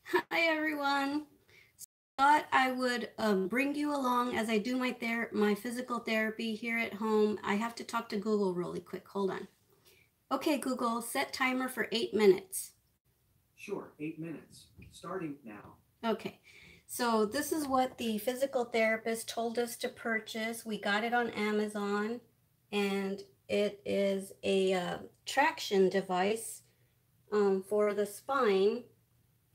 Hi everyone. Thought I would bring you along as I do my physical therapy here at home. I have to talk to Google really quick. Hold on. Okay, Google, set timer for 8 minutes. Sure, 8 minutes. Starting now. Okay. So this is what the physical therapist told us to purchase. We got it on Amazon, and it is a traction device for the spine.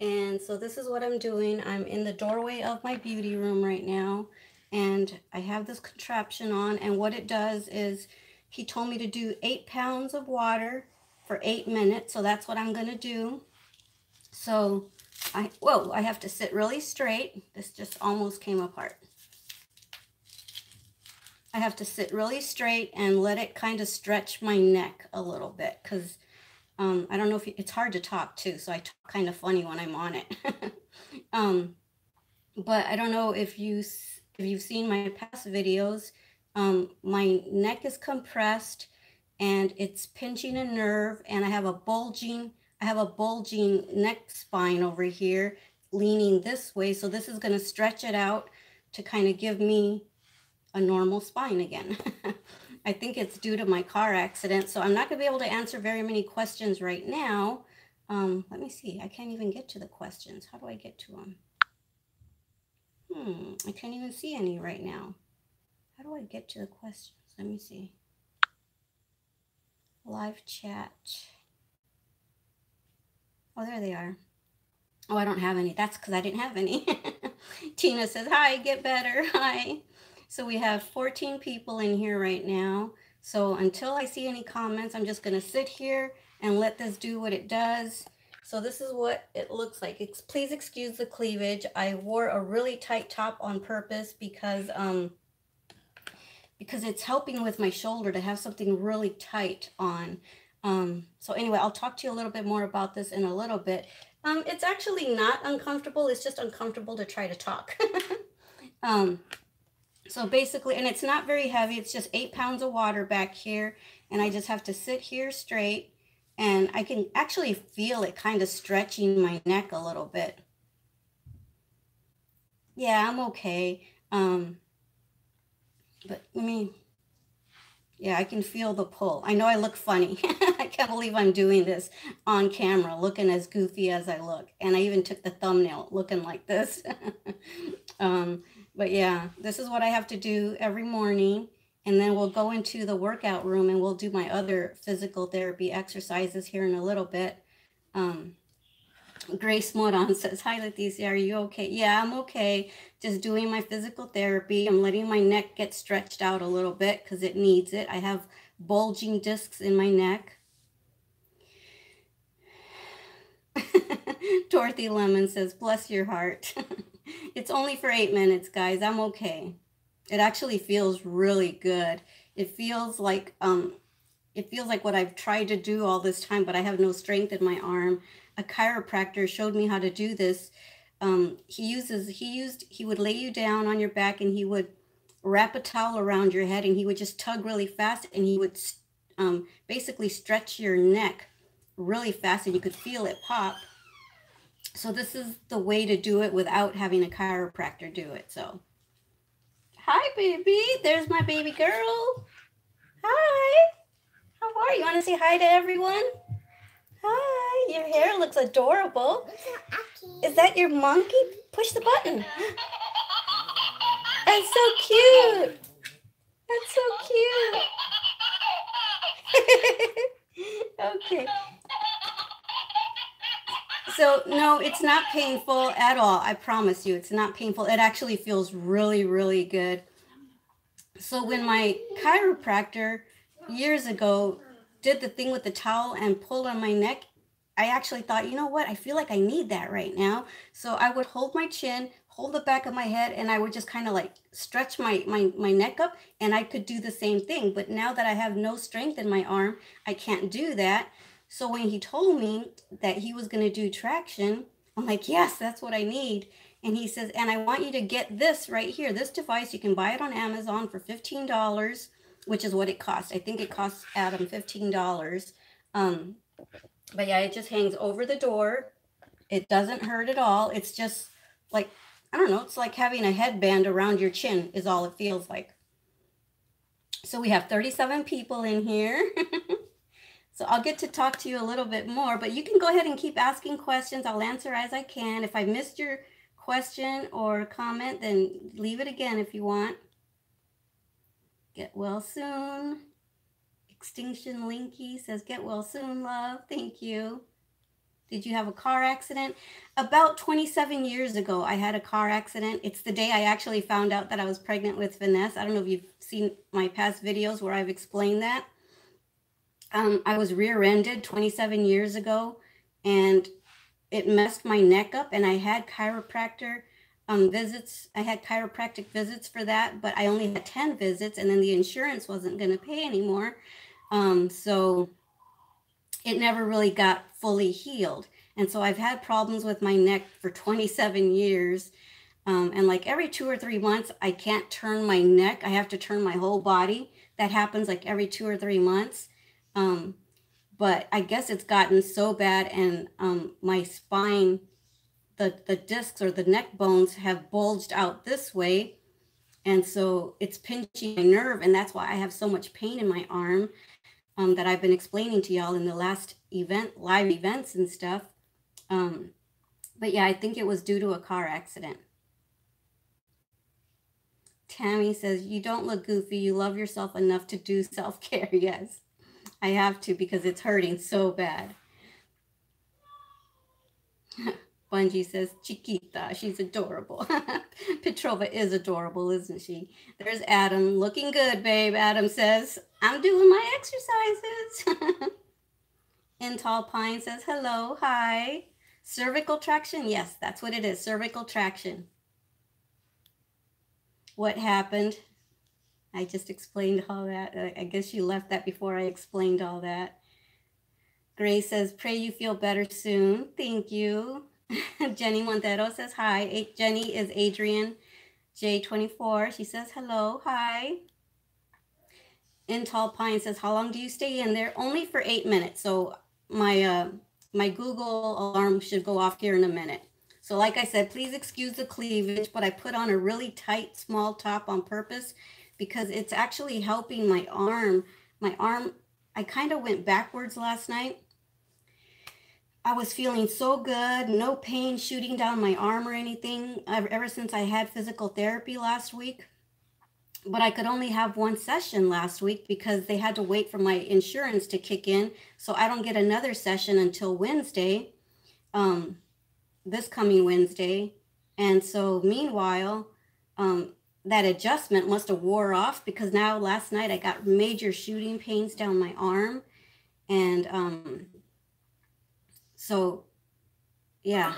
And so this is what I'm doing. I'm in the doorway of my beauty room right now, and I have this contraption on, and what it does is he told me to do 8 pounds of water for 8 minutes, so that's what I'm going to do. So I have to sit really straight. This just almost came apart. I have to sit really straight and let it kind of stretch my neck a little bit, because I don't know if it's hard to talk too, so I talk kind of funny when I'm on it. But I don't know if you've seen my past videos. My neck is compressed and it's pinching a nerve, and I have a bulging neck spine over here leaning this way. So this is going to stretch it out to kind of give me a normal spine again. I think it's due to my car accident, so I'm not going to be able to answer very many questions right now. Let me see. I can't even get to the questions. How do I get to them? I can't even see any right now. How do I get to the questions? Let me see. Live chat. Oh, there they are. Oh, I don't have any. That's because I didn't have any. Tina says, hi, get better. Hi. So we have 14 people in here right now. So until I see any comments, I'm just going to sit here and let this do what it does. So this is what it looks like. Please excuse the cleavage. I wore a really tight top on purpose because it's helping with my shoulder to have something really tight on. So anyway, I'll talk to you a little bit more about this in a little bit. It's actually not uncomfortable. It's just uncomfortable to try to talk. So basically, and it's not very heavy. It's just 8 pounds of water back here. And I just have to sit here straight. And I can actually feel it kind of stretching my neck a little bit. Yeah, I'm okay. But I mean, yeah, I can feel the pull. I know I look funny. I can't believe I'm doing this on camera, looking as goofy as I look. And I even took the thumbnail looking like this. But yeah, this is what I have to do every morning. And then we'll go into the workout room and we'll do my other physical therapy exercises here in a little bit. Grace Moran says, hi, Leticia, are you okay? Yeah, I'm okay. Just doing my physical therapy. I'm letting my neck get stretched out a little bit because it needs it. I have bulging discs in my neck. Dorothy Lemon says, bless your heart. It's only for 8 minutes, guys. I'm okay. It actually feels really good. It feels like what I've tried to do all this time, but I have no strength in my arm. A chiropractor showed me how to do this. He would lay you down on your back and he would wrap a towel around your head and he would just tug really fast and he would basically stretch your neck really fast and you could feel it pop. So this is the way to do it without having a chiropractor do it. So, hi, baby. There's my baby girl. Hi. How are you? You want to say hi to everyone? Hi. Your hair looks adorable. Is that your monkey? Push the button. That's so cute. That's so cute. Okay. So, no, it's not painful at all. I promise you, it's not painful. It actually feels really, really good. So when my chiropractor years ago did the thing with the towel and pulled on my neck, I actually thought, you know what? I feel like I need that right now. So I would hold my chin, hold the back of my head, and I would just kind of like stretch my neck up, and I could do the same thing. But now that I have no strength in my arm, I can't do that. So when he told me that he was going to do traction, I'm like, yes, that's what I need. And he says, and I want you to get this right here. This device, you can buy it on Amazon for $15, which is what it costs. I think it costs Adam $15. But yeah, it just hangs over the door. It doesn't hurt at all. It's just like, I don't know, it's like having a headband around your chin is all it feels like. So we have 37 people in here. So I'll get to talk to you a little bit more, but you can go ahead and keep asking questions. I'll answer as I can. If I missed your question or comment, then leave it again if you want. Get well soon. Extinction Linky says, get well soon, love. Thank you. Did you have a car accident? About 27 years ago, I had a car accident. It's the day I actually found out that I was pregnant with Vanessa. I don't know if you've seen my past videos where I've explained that. I was rear-ended 27 years ago, and it messed my neck up, and I had chiropractor visits. I had chiropractic visits for that, but I only had 10 visits, and then the insurance wasn't going to pay anymore. So it never really got fully healed. And so I've had problems with my neck for 27 years. And like every 2 or 3 months, I can't turn my neck. I have to turn my whole body. That happens like every 2 or 3 months. But I guess it's gotten so bad, and my spine, the discs or the neck bones have bulged out this way. And so it's pinching my nerve, and that's why I have so much pain in my arm that I've been explaining to y'all in the last live events and stuff. But yeah, I think it was due to a car accident. Tammy says, you don't look goofy. You love yourself enough to do self-care. Yes, I have to, because it's hurting so bad. Bungie says, Chiquita, she's adorable. Petrova is adorable, isn't she? There's Adam, looking good, babe. Adam says, I'm doing my exercises. In Tall Pine says, hello, hi. Cervical traction? Yes, that's what it is, cervical traction. What happened? I just explained all that. I guess you left that before I explained all that. Grace says, pray you feel better soon. Thank you. Jenny Montero says, hi. Jenny is Adrian J24. She says, hello, hi. In Tall Pine says, how long do you stay in there? Only for 8 minutes. So my Google alarm should go off here in a minute. So like I said, please excuse the cleavage, but I put on a really tight, small top on purpose because it's actually helping my arm. My arm, I kind of went backwards last night. I was feeling so good, no pain shooting down my arm or anything ever since I had physical therapy last week. But I could only have 1 session last week because they had to wait for my insurance to kick in. So I don't get another session until Wednesday, this coming Wednesday. And so meanwhile, that adjustment must have wore off, because now last night I got major shooting pains down my arm. And so, yeah.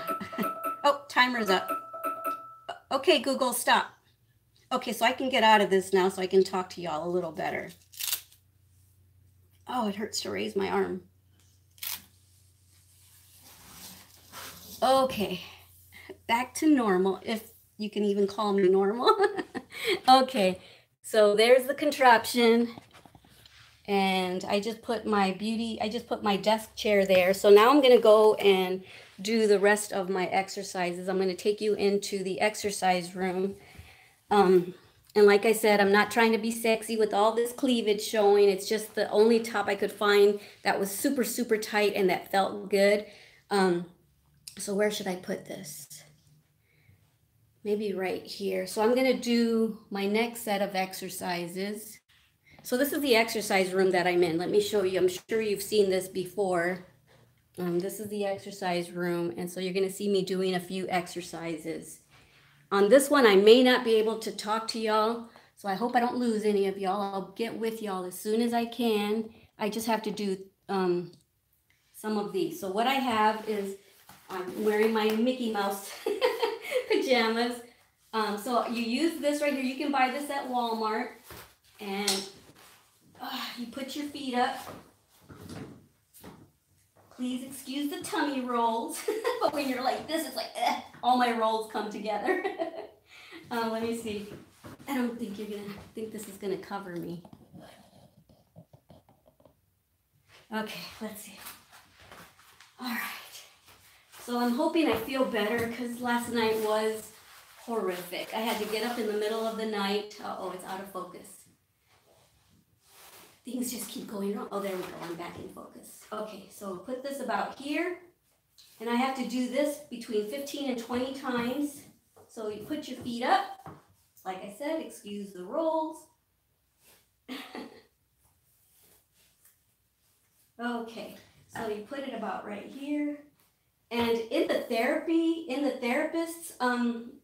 Oh, timer's up. Okay, Google, stop. Okay, so I can get out of this now so I can talk to y'all a little better. Oh, it hurts to raise my arm. Okay, back to normal, if you can even call me normal. Okay, so there's the contraption. And I just put my desk chair there. So now I'm going to go and do the rest of my exercises. I'm going to take you into the exercise room. And like I said, I'm not trying to be sexy with all this cleavage showing. It's just the only top I could find that was super, super tight and that felt good. So where should I put this? Maybe right here. So I'm going to do my next set of exercises. So this is the exercise room that I'm in. Let me show you. I'm sure you've seen this before. This is the exercise room. And so you're going to see me doing a few exercises. On this one, I may not be able to talk to y'all. So I hope I don't lose any of y'all. I'll get with y'all as soon as I can. I just have to do some of these. So what I have is I'm wearing my Mickey Mouse pajamas. So you use this right here. You can buy this at Walmart. And you put your feet up. Please excuse the tummy rolls. But when you're like this, it's like all my rolls come together. Let me see. I don't think you're gonna think this is gonna cover me. Okay, let's see. All right. So I'm hoping I feel better because last night was horrific. I had to get up in the middle of the night. Uh-oh, it's out of focus. Things just keep going wrong. Oh, there we go. I'm back in focus. Okay, so put this about here. And I have to do this between 15 and 20 times. So you put your feet up. Like I said, excuse the rolls. Okay, so you put it about right here. And in the therapist's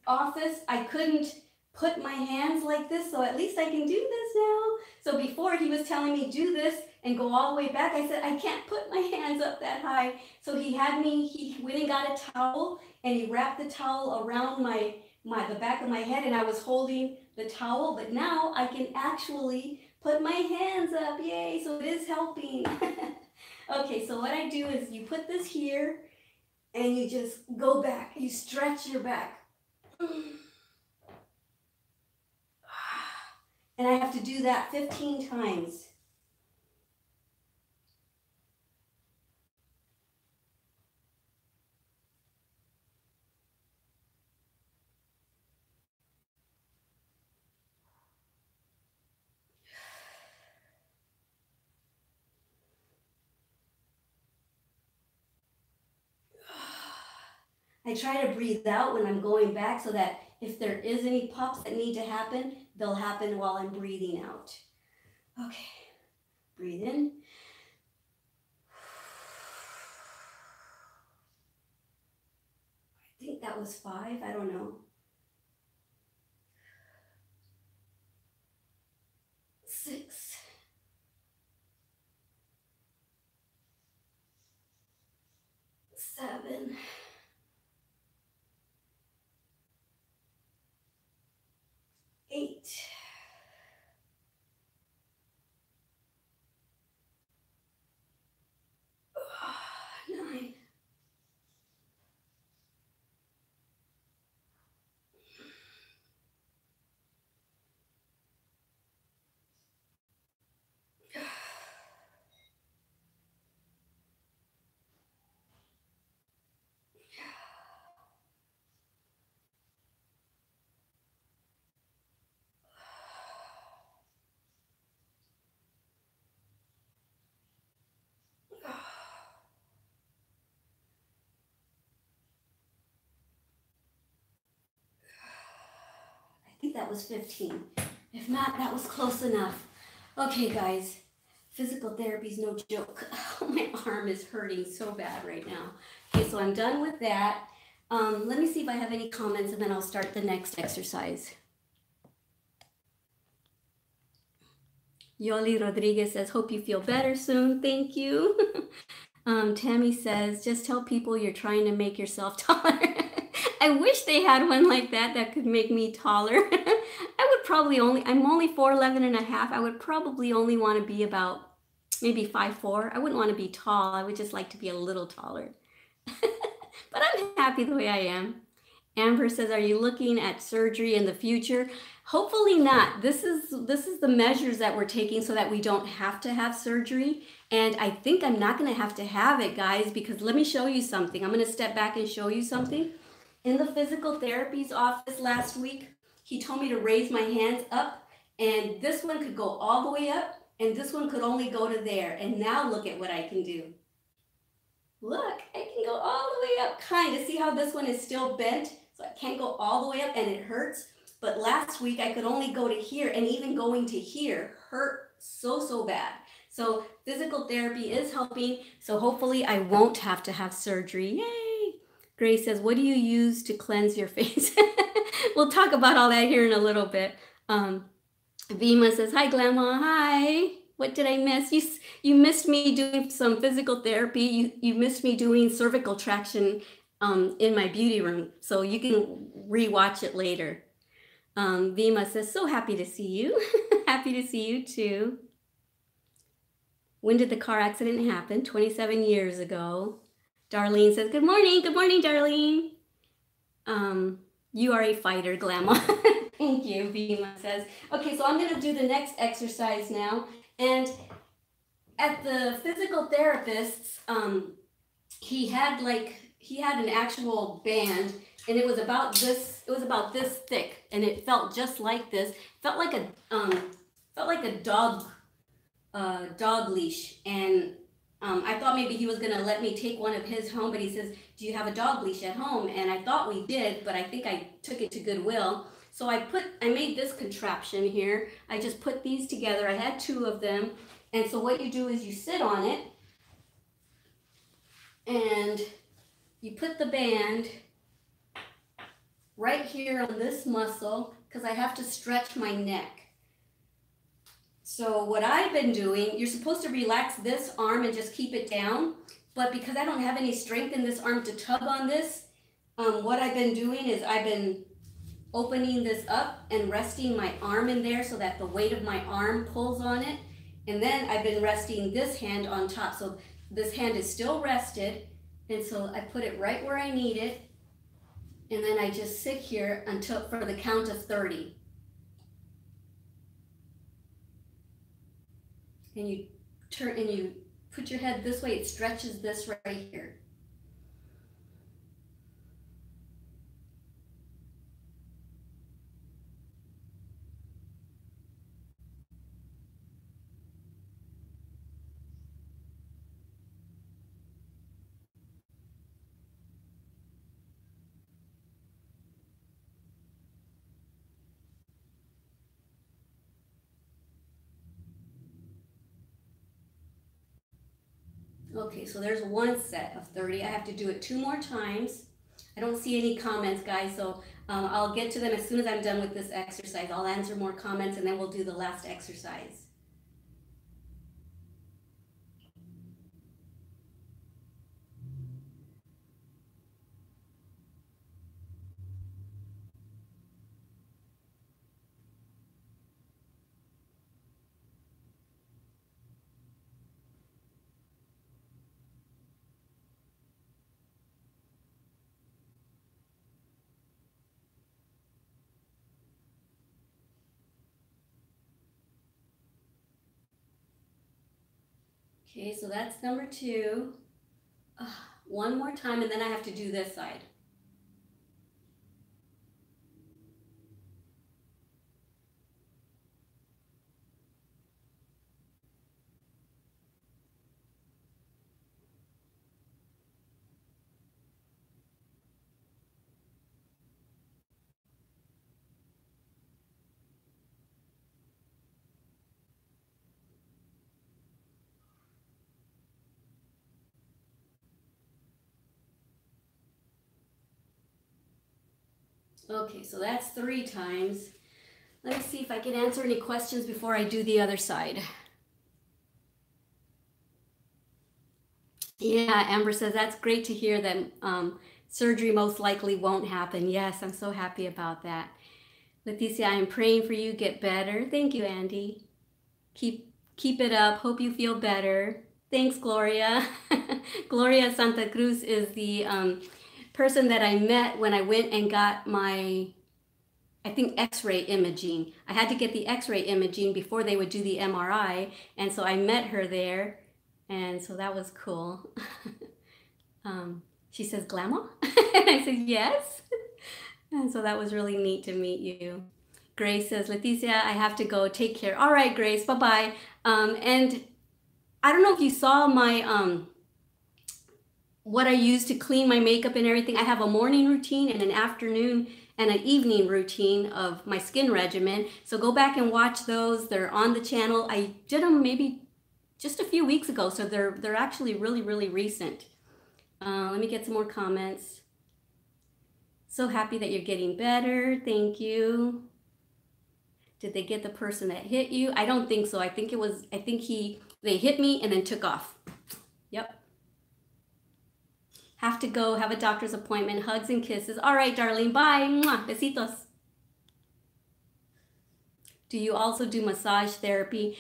office, I couldn't put my hands like this, so at least I can do this now. So before he was telling me do this and go all the way back, I said, I can't put my hands up that high. So he went and got a towel and he wrapped the towel around the back of my head and I was holding the towel, but now I can actually put my hands up, yay, so it is helping. Okay, so what I do is you put this here and you just go back, you stretch your back. And I have to do that 15 times. I try to breathe out when I'm going back so that if there is any pops that need to happen, they'll happen while I'm breathing out. Okay, breathe in. I think that was 5, I don't know. 6. 7. 8. 9. I think that was 15. If not, that was close enough. Okay, guys, physical therapy is no joke. Oh, my arm is hurting so bad right now. Okay, so I'm done with that. Let me see if I have any comments and then I'll start the next exercise. Yoli Rodriguez says, hope you feel better soon. Thank you. Tammy says, just tell people you're trying to make yourself taller. I wish they had one like that could make me taller. I would probably I'm only 4'11 and a half. I would probably only want to be about maybe 5'4". I wouldn't want to be tall. I would just like to be a little taller. But I'm happy the way I am. Amber says, are you looking at surgery in the future? Hopefully not. This is the measures that we're taking so that we don't have to have surgery. And I think I'm not going to have it, guys, because let me show you something. I'm going to step back and show you something. In the physical therapy's office last week, he told me to raise my hands up, and this one could go all the way up, and this one could only go to there. And now look at what I can do. Look, I can go all the way up, kind of. See how this one is still bent? So I can't go all the way up, and it hurts. But last week, I could only go to here, and even going to here hurt so bad. So physical therapy is helping, so hopefully I won't have to have surgery. Yay! Grace says, what do you use to cleanse your face? We'll talk about all that here in a little bit. Vima says, hi, Glama. Hi. What did I miss? You missed me doing some physical therapy. You missed me doing cervical traction in my beauty room. So you can rewatch it later. Vima says, so happy to see you. Happy to see you too. When did the car accident happen? 27 years ago. Darlene says, good morning. Good morning, Darlene. You are a fighter, Glama. Thank you, Vima says. Okay, so I'm going to do the next exercise now. And at the physical therapist's, he had like he had an actual band, and it was about this. It was about this thick, and it felt just like this. Felt like a dog leash, and I thought maybe he was gonna let me take one of his home, but he says, "Do you have a dog leash at home?" And I thought we did, but I think I took it to Goodwill. So I made this contraption here. I just put these together. I had 2 of them, and so what you do is you sit on it, and you put the band right here on this muscle, because I have to stretch my neck. So what I've been doing, you're supposed to relax this arm and just keep it down, but because I don't have any strength in this arm to tug on this, what I've been doing is I've been opening this up and resting my arm in there so that the weight of my arm pulls on it, and then I've been resting this hand on top, so this hand is still rested, and so I put it right where I need it, and then I just sit here until for the count of 30. And you turn and you put your head this way, it stretches this right here. Okay, so there's one set of 30. I have to do it 2 more times. I don't see any comments, guys, so I'll get to them as soon as I'm done with this exercise. I'll answer more comments, and then we'll do the last exercise. Okay, so that's number 2. One more time, and then I have to do this side. Okay, so that's 3 times. Let me see if I can answer any questions before I do the other side. Yeah, Amber says, that's great to hear that surgery most likely won't happen. Yes, I'm so happy about that. Leticia, I am praying for you, get better. Thank you, Andy. Keep it up. Hope you feel better. Thanks, Gloria. Gloria Santa Cruz is the person that I met when I went and got my, I think, x-ray imaging. I had to get the x-ray imaging before they would do the MRI, and so I met her there, and so that was cool. She says, Glama? And I said, yes. And so that was really neat to meet you. Grace says, Leticia, I have to go. Take care. All right, Grace, bye-bye. And I don't know if you saw my, what I use to clean my makeup and everything. I have a morning routine and an afternoon and an evening routine of my skin regimen. So go back and watch those. They're on the channel. I did them maybe just a few weeks ago, so they're actually really, really recent. Let me get some more comments. So happy that you're getting better. Thank you. Did they get the person that hit you? I don't think so. I think they hit me and then took off. Yep. Have to go, have a doctor's appointment, hugs and kisses. All right, darling, bye. Mwah. Besitos. Do you also do massage therapy?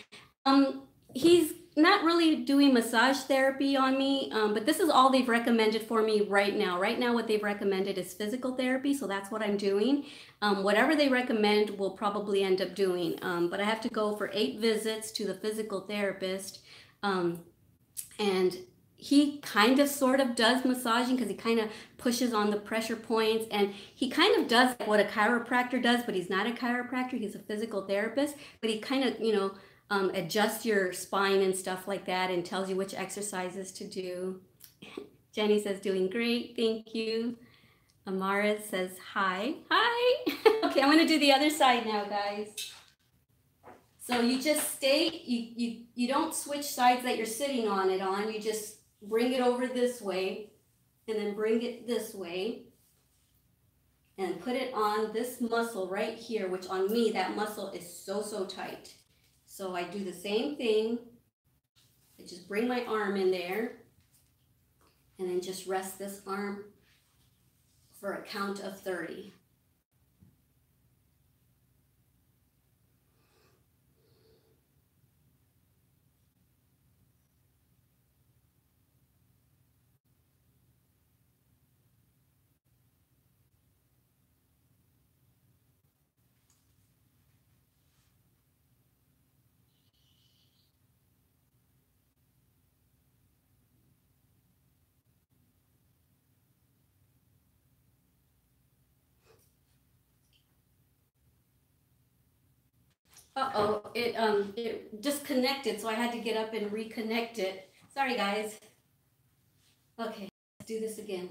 He's not really doing massage therapy on me, but this is all they've recommended for me right now. Right now, what they've recommended is physical therapy, so that's what I'm doing. Whatever they recommend, we'll probably end up doing. But I have to go for 8 visits to the physical therapist, and he kind of sort of does massaging because he kind of pushes on the pressure points, and he kind of does what a chiropractor does, but he's not a chiropractor. He's a physical therapist, but he kind of, you know, adjusts your spine and stuff like that and tells you which exercises to do. Jenny says, doing great, thank you. Amara says, hi. Hi. Okay, I'm going to do the other side now, guys. So you just stay, you don't switch sides that you're sitting on it on. You just bring it over this way and then bring it this way and put it on this muscle right here, which on me, that muscle is so, so tight. So I do the same thing. I just bring my arm in there and then just rest this arm for a count of 30. Uh-oh, it disconnected, so I had to get up and reconnect it. Sorry, guys. Okay, let's do this again.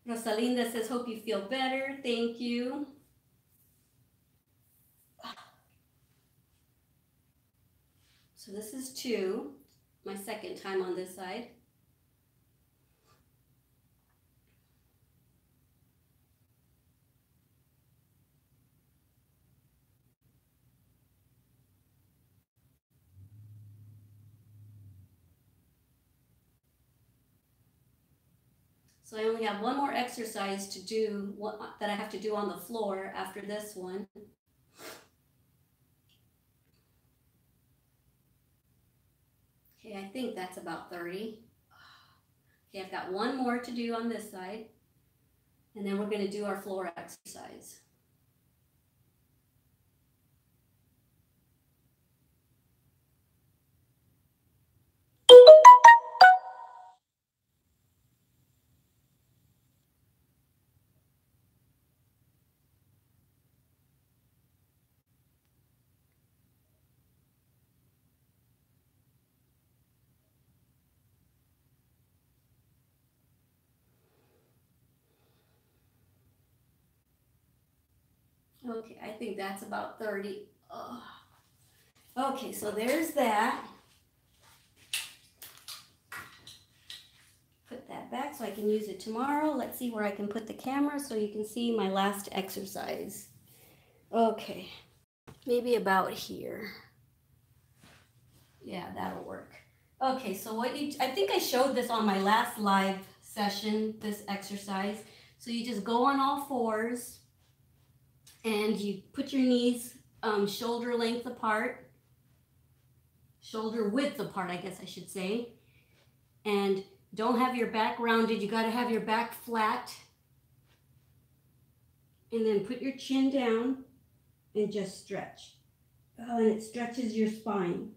Rosalinda says, hope you feel better. Thank you. So this is 2, my second time on this side. So I only have one more exercise to do that I have to do on the floor after this one. Okay, I think that's about 30. Okay, I've got one more to do on this side, and then we're going to do our floor exercise. Okay, I think that's about 30. Oh. Okay, so there's that. Put that back so I can use it tomorrow. Let's see where I can put the camera so you can see my last exercise. Okay, maybe about here. Yeah, that'll work. Okay, so I think I showed this on my last live session, this exercise. So you just go on all fours and you put your knees shoulder length apart, shoulder width apart, I guess I should say. And don't have your back rounded, you gotta have your back flat. And then put your chin down and just stretch. Oh, and it stretches your spine.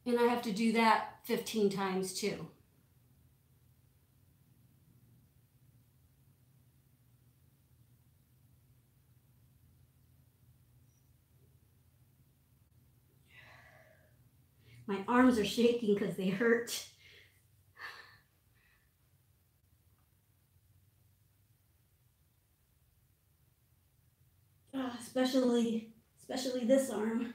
And I have to do that 15 times too. My arms are shaking because they hurt. Especially this arm.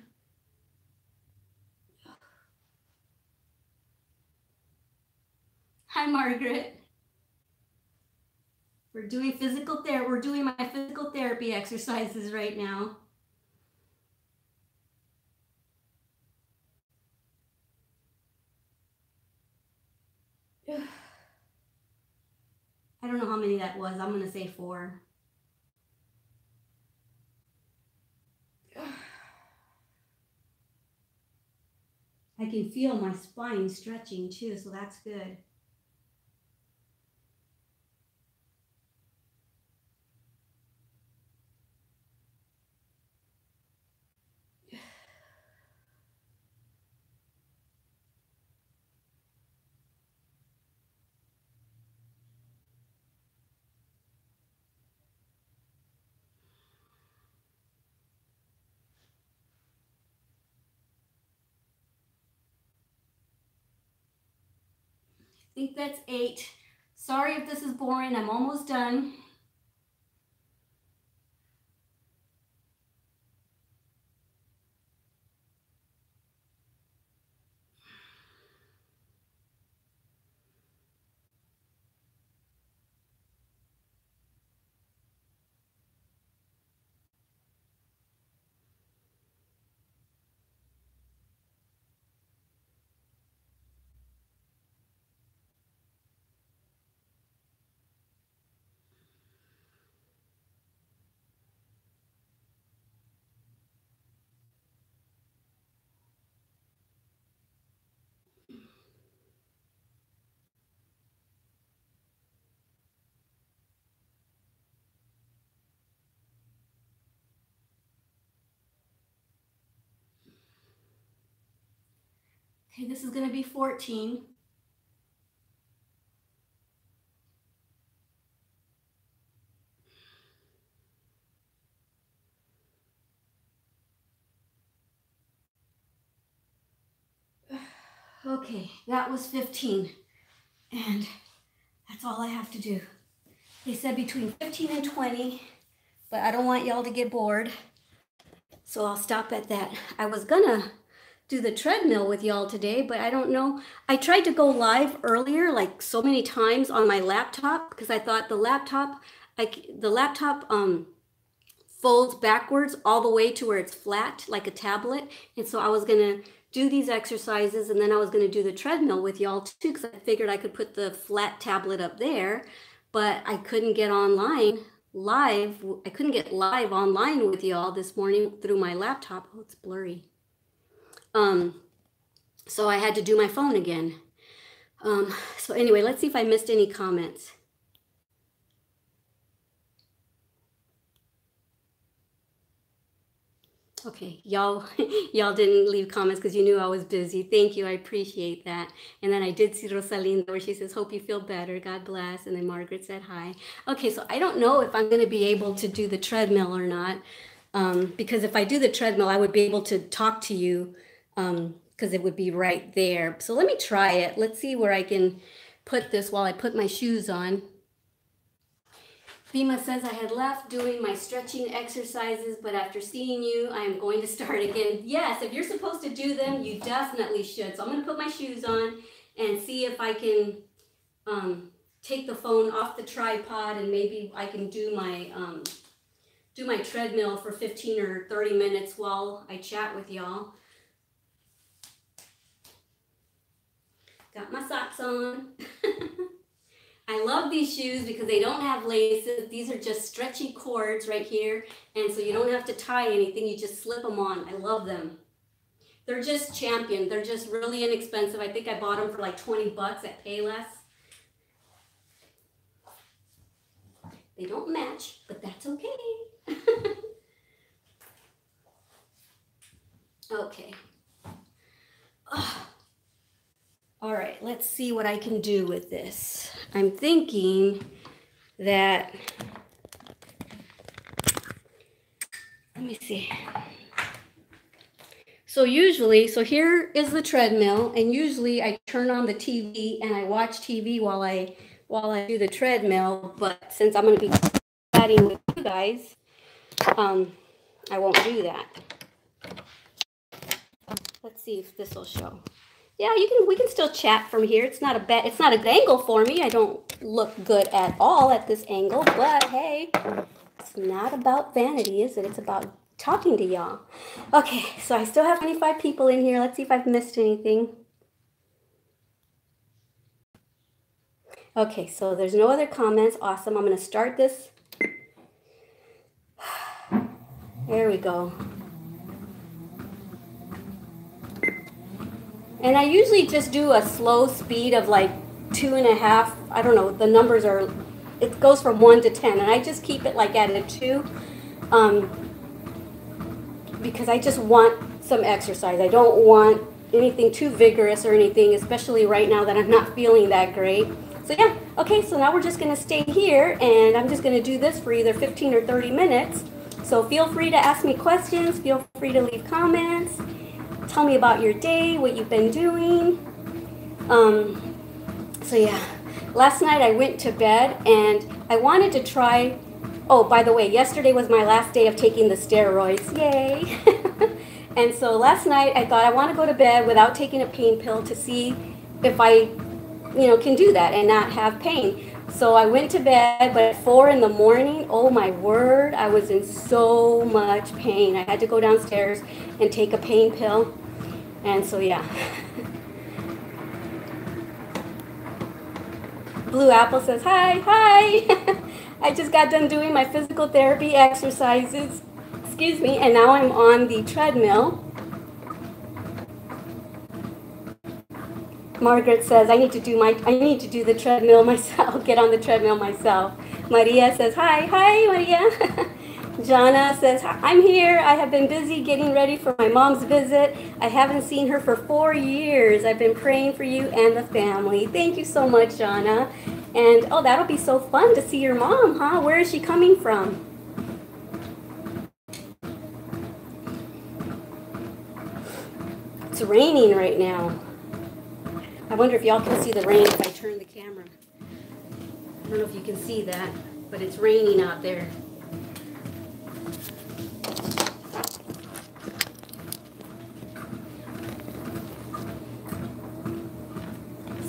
Hi, Margaret. We're doing physical therapy. We're doing my physical therapy exercises right now. I don't know how many that was. I'm going to say 4. I can feel my spine stretching too, so that's good. think that's 8. Sorry if this is boring. I'm almost done. Okay, this is going to be 14. Okay, that was 15. And that's all I have to do. They said between 15 and 20, but I don't want y'all to get bored. So I'll stop at that. I was gonna do the treadmill with y'all today, but I don't know. I tried to go live earlier, like so many times on my laptop, because I thought the laptop folds backwards all the way to where it's flat, like a tablet. And so I was gonna do these exercises, and then I was gonna do the treadmill with y'all too, because I figured I could put the flat tablet up there, but I couldn't get online live. I couldn't get live online with y'all this morning through my laptop. Oh, it's blurry. So I had to do my phone again. So anyway, let's see if I missed any comments. Okay, y'all didn't leave comments because you knew I was busy. Thank you, I appreciate that. And then I did see Rosalinda where she says, hope you feel better, God bless. And then Margaret said hi. Okay, so I don't know if I'm gonna be able to do the treadmill or not, because if I do the treadmill, I would be able to talk to you because it would be right there. So let me try it. Let's see where I can put this while I put my shoes on. Bima says, I had left doing my stretching exercises, but after seeing you, I am going to start again. Yes, if you're supposed to do them, you definitely should. So I'm going to put my shoes on and see if I can take the phone off the tripod, and maybe I can do my treadmill for 15 or 30 minutes while I chat with y'all. Got my socks on. I love these shoes because they don't have laces. These are just stretchy cords right here. And so you don't have to tie anything. You just slip them on. I love them. They're just Champion. They're just really inexpensive. I think I bought them for like 20 bucks at Payless. They don't match, but that's okay. Okay. All right, let's see what I can do with this. I'm thinking that, let me see. So here is the treadmill, and usually I turn on the TV and I watch TV while I do the treadmill, but since I'm going to be chatting with you guys, I won't do that. Let's see if this will show. Yeah, we can still chat from here. It's not a good angle for me. I don't look good at all at this angle, but hey, it's not about vanity, is it? It's about talking to y'all. Okay, so I still have 25 people in here. Let's see if I've missed anything. Okay, so there's no other comments. Awesome. I'm going to start this. There we go. And I usually just do a slow speed of like 2.5. I don't know, the numbers are, it goes from 1 to 10. And I just keep it like at a 2 because I just want some exercise. I don't want anything too vigorous or anything, especially right now that I'm not feeling that great. So yeah, okay, so now we're just going to stay here, and I'm just going to do this for either 15 or 30 minutes. So feel free to ask me questions. Feel free to leave comments. Tell me about your day, what you've been doing. So yeah, last night I went to bed and I wanted to try, oh, by the way, yesterday was my last day of taking the steroids, yay. And so last night I thought I want to go to bed without taking a pain pill to see if I, can do that and not have pain. So I went to bed, but at 4 in the morning, oh my word, I was in so much pain. I had to go downstairs and take a pain pill. And so yeah. Blue Apple says, hi. I just got done doing my physical therapy exercises, excuse me, and now I'm on the treadmill. Margaret says, I need to do the treadmill myself, get on the treadmill myself. Maria says, hi, Maria. Jana says, I'm here. I have been busy getting ready for my mom's visit. I haven't seen her for 4 years. I've been praying for you and the family. Thank you so much, Jana. And, oh, that'll be so fun to see your mom, huh? Where is she coming from? It's raining right now. I wonder if y'all can see the rain if I turn the camera. I don't know if you can see that, but it's raining out there.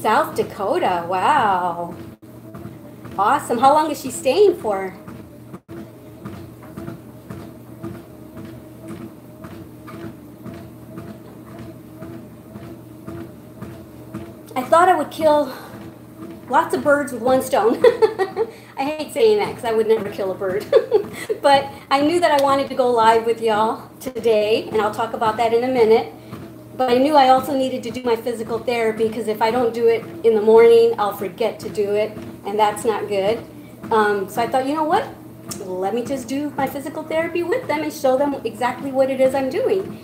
South Dakota, wow. Awesome. How long is she staying for? I thought I would kill lots of birds with one stone. I hate saying that because I would never kill a bird. But I knew that I wanted to go live with y'all today, and I'll talk about that in a minute. But I knew I also needed to do my physical therapy because if I don't do it in the morning, I'll forget to do it, and that's not good. So I thought, you know what? Let me just do my physical therapy with them and show them exactly what it is I'm doing.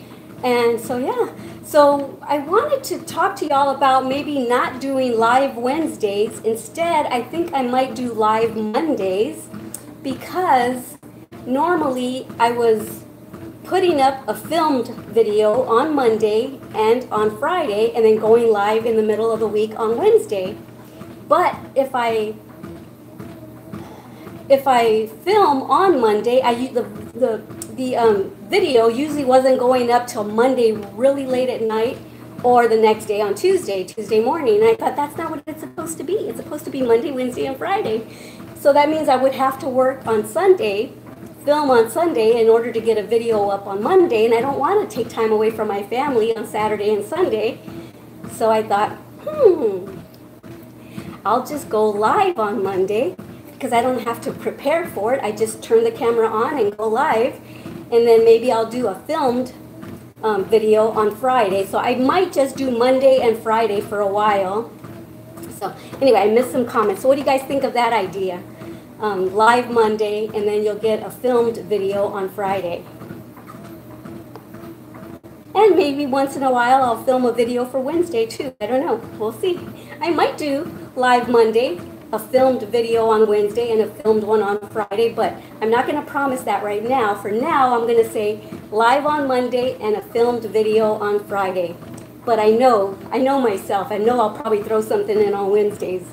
And so, yeah. So I wanted to talk to y'all about maybe not doing live Wednesdays. Instead, I think I might do live Mondays because normally I was putting up a filmed video on Monday and on Friday and then going live in the middle of the week on Wednesday. But if I film on Monday, the video usually wasn't going up till Monday really late at night or the next day on Tuesday morning. And I thought that's not what it's supposed to be. It's supposed to be Monday, Wednesday, and Friday. So that means I would have to work on Sunday, film on Sunday in order to get a video up on Monday. And I don't want to take time away from my family on Saturday and Sunday. So I thought, I'll just go live on Monday because I don't have to prepare for it. I just turn the camera on and go live. And then maybe I'll do a filmed video on Friday. So I might just do Monday and Friday for a while. So anyway, I missed some comments. So what do you guys think of that idea? Live Monday, and then you'll get a filmed video on Friday. And maybe once in a while I'll film a video for Wednesday too. I don't know. We'll see. I might do live Monday, a filmed video on Wednesday, and a filmed one on Friday, but I'm not going to promise that right now. For now, I'm going to say live on Monday and a filmed video on Friday. But I know myself. I know I'll probably throw something in on Wednesdays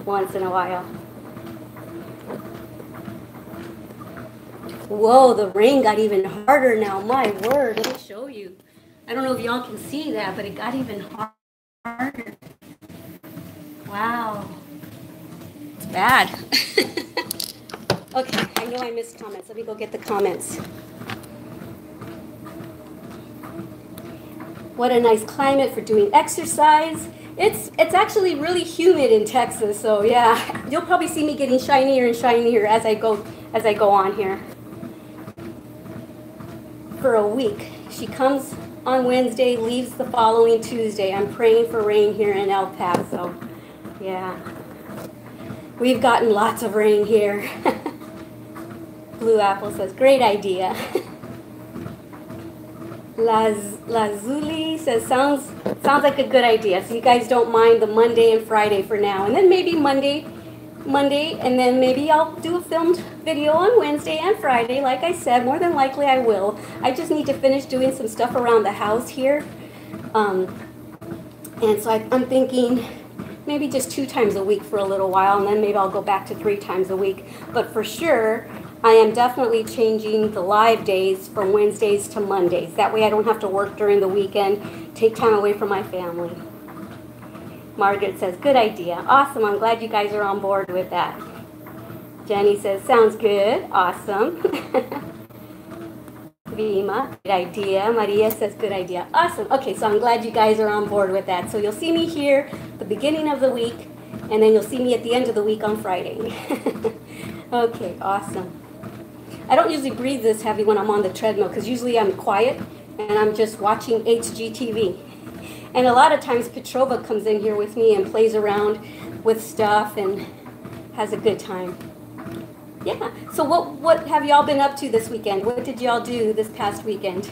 once in a while. Whoa, the rain got even harder now. My word, let me show you. I don't know if y'all can see that, but it got even harder. Wow. It's bad. Okay, I know I missed comments. Let me go get the comments. What a nice climate for doing exercise. It's actually really humid in Texas, so yeah, you'll probably see me getting shinier and shinier as I go on here. For a week. She comes on Wednesday, leaves the following Tuesday. I'm praying for rain here in El Paso. Yeah. We've gotten lots of rain here. Blue Apple says, great idea. Lazuli says, sounds like a good idea. So you guys don't mind the Monday and Friday for now. And then maybe Monday, and then maybe I'll do a filmed video on Wednesday and Friday. Like I said, more than likely I will. I just need to finish doing some stuff around the house here. And so I'm thinking maybe just 2 times a week for a little while, and then maybe I'll go back to 3 times a week. But for sure, I am definitely changing the live days from Wednesdays to Mondays. That way I don't have to work during the weekend, take time away from my family. Margaret says, good idea. Awesome. I'm glad you guys are on board with that. Jenny says, sounds good. Awesome. Vima, good idea. Maria says, good idea. Awesome. Okay, so I'm glad you guys are on board with that. So you'll see me here the beginning of the week, and then you'll see me at the end of the week on Friday. Okay, awesome. I don't usually breathe this heavy when I'm on the treadmill because usually I'm quiet and I'm just watching HGTV. And a lot of times Petrova comes in here with me and plays around with stuff and has a good time. Yeah, so what have y'all been up to this weekend? What did y'all do this past weekend?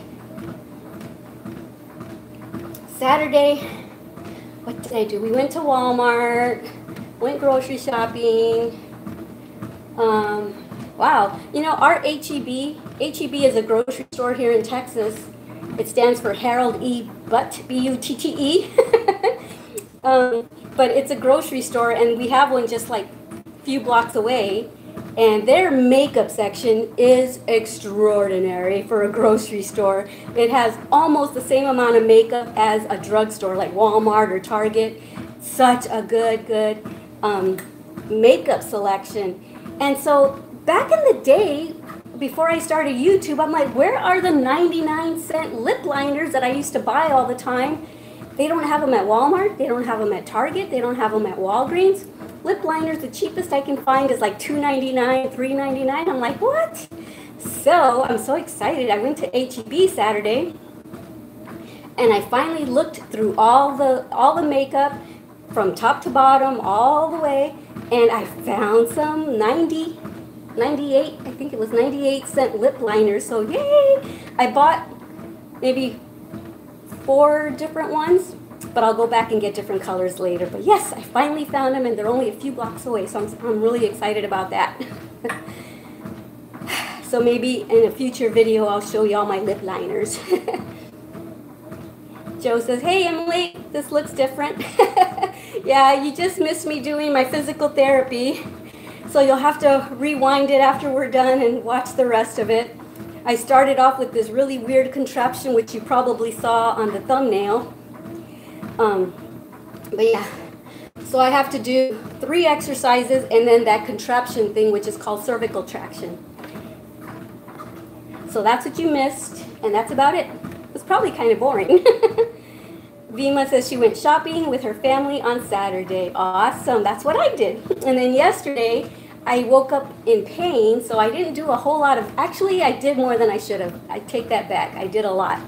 Saturday, what did I do? We went to Walmart, went grocery shopping. Wow, you know, our HEB is a grocery store here in Texas. It stands for Harold E. Butte, B-U-T-T-E. But it's a grocery store, and we have one just like a few blocks away. And their makeup section is extraordinary for a grocery store. It has almost the same amount of makeup as a drugstore like Walmart or Target. Such a good makeup selection. And so back in the day, before I started YouTube, I'm like, where are the 99-cent lip liners that I used to buy all the time? They don't have them at Walmart. They don't have them at Target. They don't have them at Walgreens. Lip liners, the cheapest I can find is like $2.99, $3.99. I'm like, what? So I'm so excited. I went to HEB Saturday, and I finally looked through all the makeup from top to bottom, all the way, and I found some 98, I think it was 98-cent lip liners. So yay! I bought maybe 4 different ones, but I'll go back and get different colors later. But yes, I finally found them, and they're only a few blocks away, so I'm really excited about that. So maybe in a future video, I'll show you all my lip liners. Joe says, hey Emily, this looks different. Yeah, you just missed me doing my physical therapy, so you'll have to rewind it after we're done and watch the rest of it. I started off with this really weird contraption, which you probably saw on the thumbnail. But yeah, so I have to do 3 exercises and then that contraption thing, which is called cervical traction. So that's what you missed, and that's about it. It's probably kind of boring. Vima says she went shopping with her family on Saturday. Awesome, that's what I did. And then yesterday, I woke up in pain, so I didn't do a whole lot of, actually I did more than I should have. I take that back, I did a lot.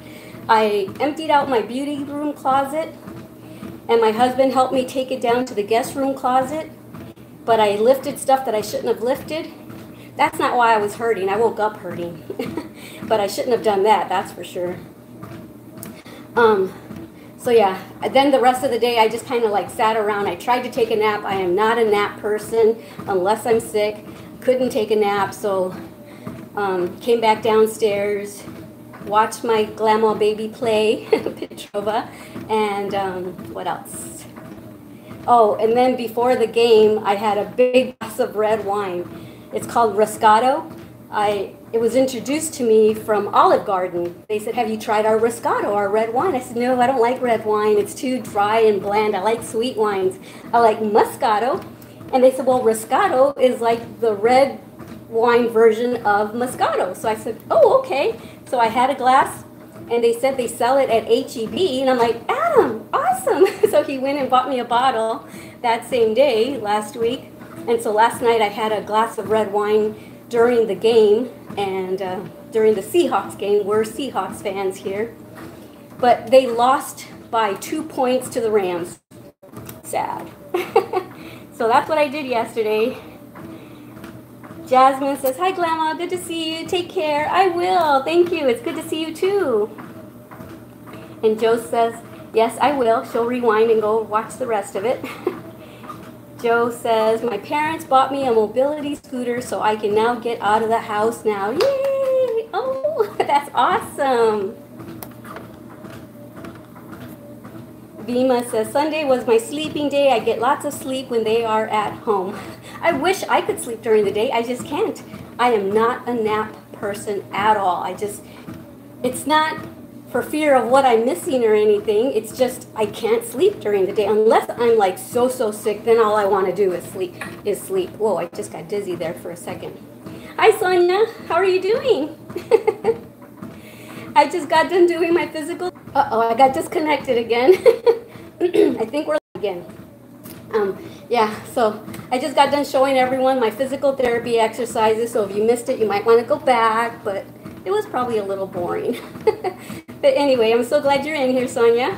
I emptied out my beauty room closet, and my husband helped me take it down to the guest room closet, but I lifted stuff that I shouldn't have lifted. That's not why I was hurting. I woke up hurting, but I shouldn't have done that, that's for sure. So yeah, then the rest of the day I just kind of like sat around. I tried to take a nap. I am not a nap person unless I'm sick. Couldn't take a nap, so came back downstairs, watched my Glama baby play, Petrova, and what else? Oh, and then before the game, I had a big glass of red wine. It's called Roscato. It was introduced to me from Olive Garden. They said, have you tried our Roscato, our red wine? I said, no, I don't like red wine. It's too dry and bland. I like sweet wines. I like Moscato. And they said, well, Roscato is like the red wine version of Moscato. So I said, oh, okay. So I had a glass, and they said they sell it at HEB. And I'm like, Adam, awesome. So he went and bought me a bottle that same day, last week. And so last night I had a glass of red wine during the game, and during the Seahawks game. We're Seahawks fans here. But they lost by 2 points to the Rams. Sad. So that's what I did yesterday. Jasmine says, hi Glama, good to see you. Take care. I will. Thank you. It's good to see you too. And Joe says, yes, I will. She'll rewind and go watch the rest of it. Joe says, my parents bought me a mobility scooter so I can now get out of the house now. Yay! Oh, that's awesome. Bima says, Sunday was my sleeping day. I get lots of sleep when they are at home. I wish I could sleep during the day. I just can't. I am not a nap person at all. It's not for fear of what I'm missing or anything. It's just I can't sleep during the day unless I'm like so sick. Then all I want to do is sleep. Whoa, I just got dizzy there for a second. Hi, Sonia. How are you doing? I just got done doing my physical. Uh-oh, I got disconnected again. I think we're again. Yeah, so I just got done showing everyone my physical therapy exercises. So if you missed it, you might want to go back, but it was probably a little boring. But anyway, I'm so glad you're in here, Sonia.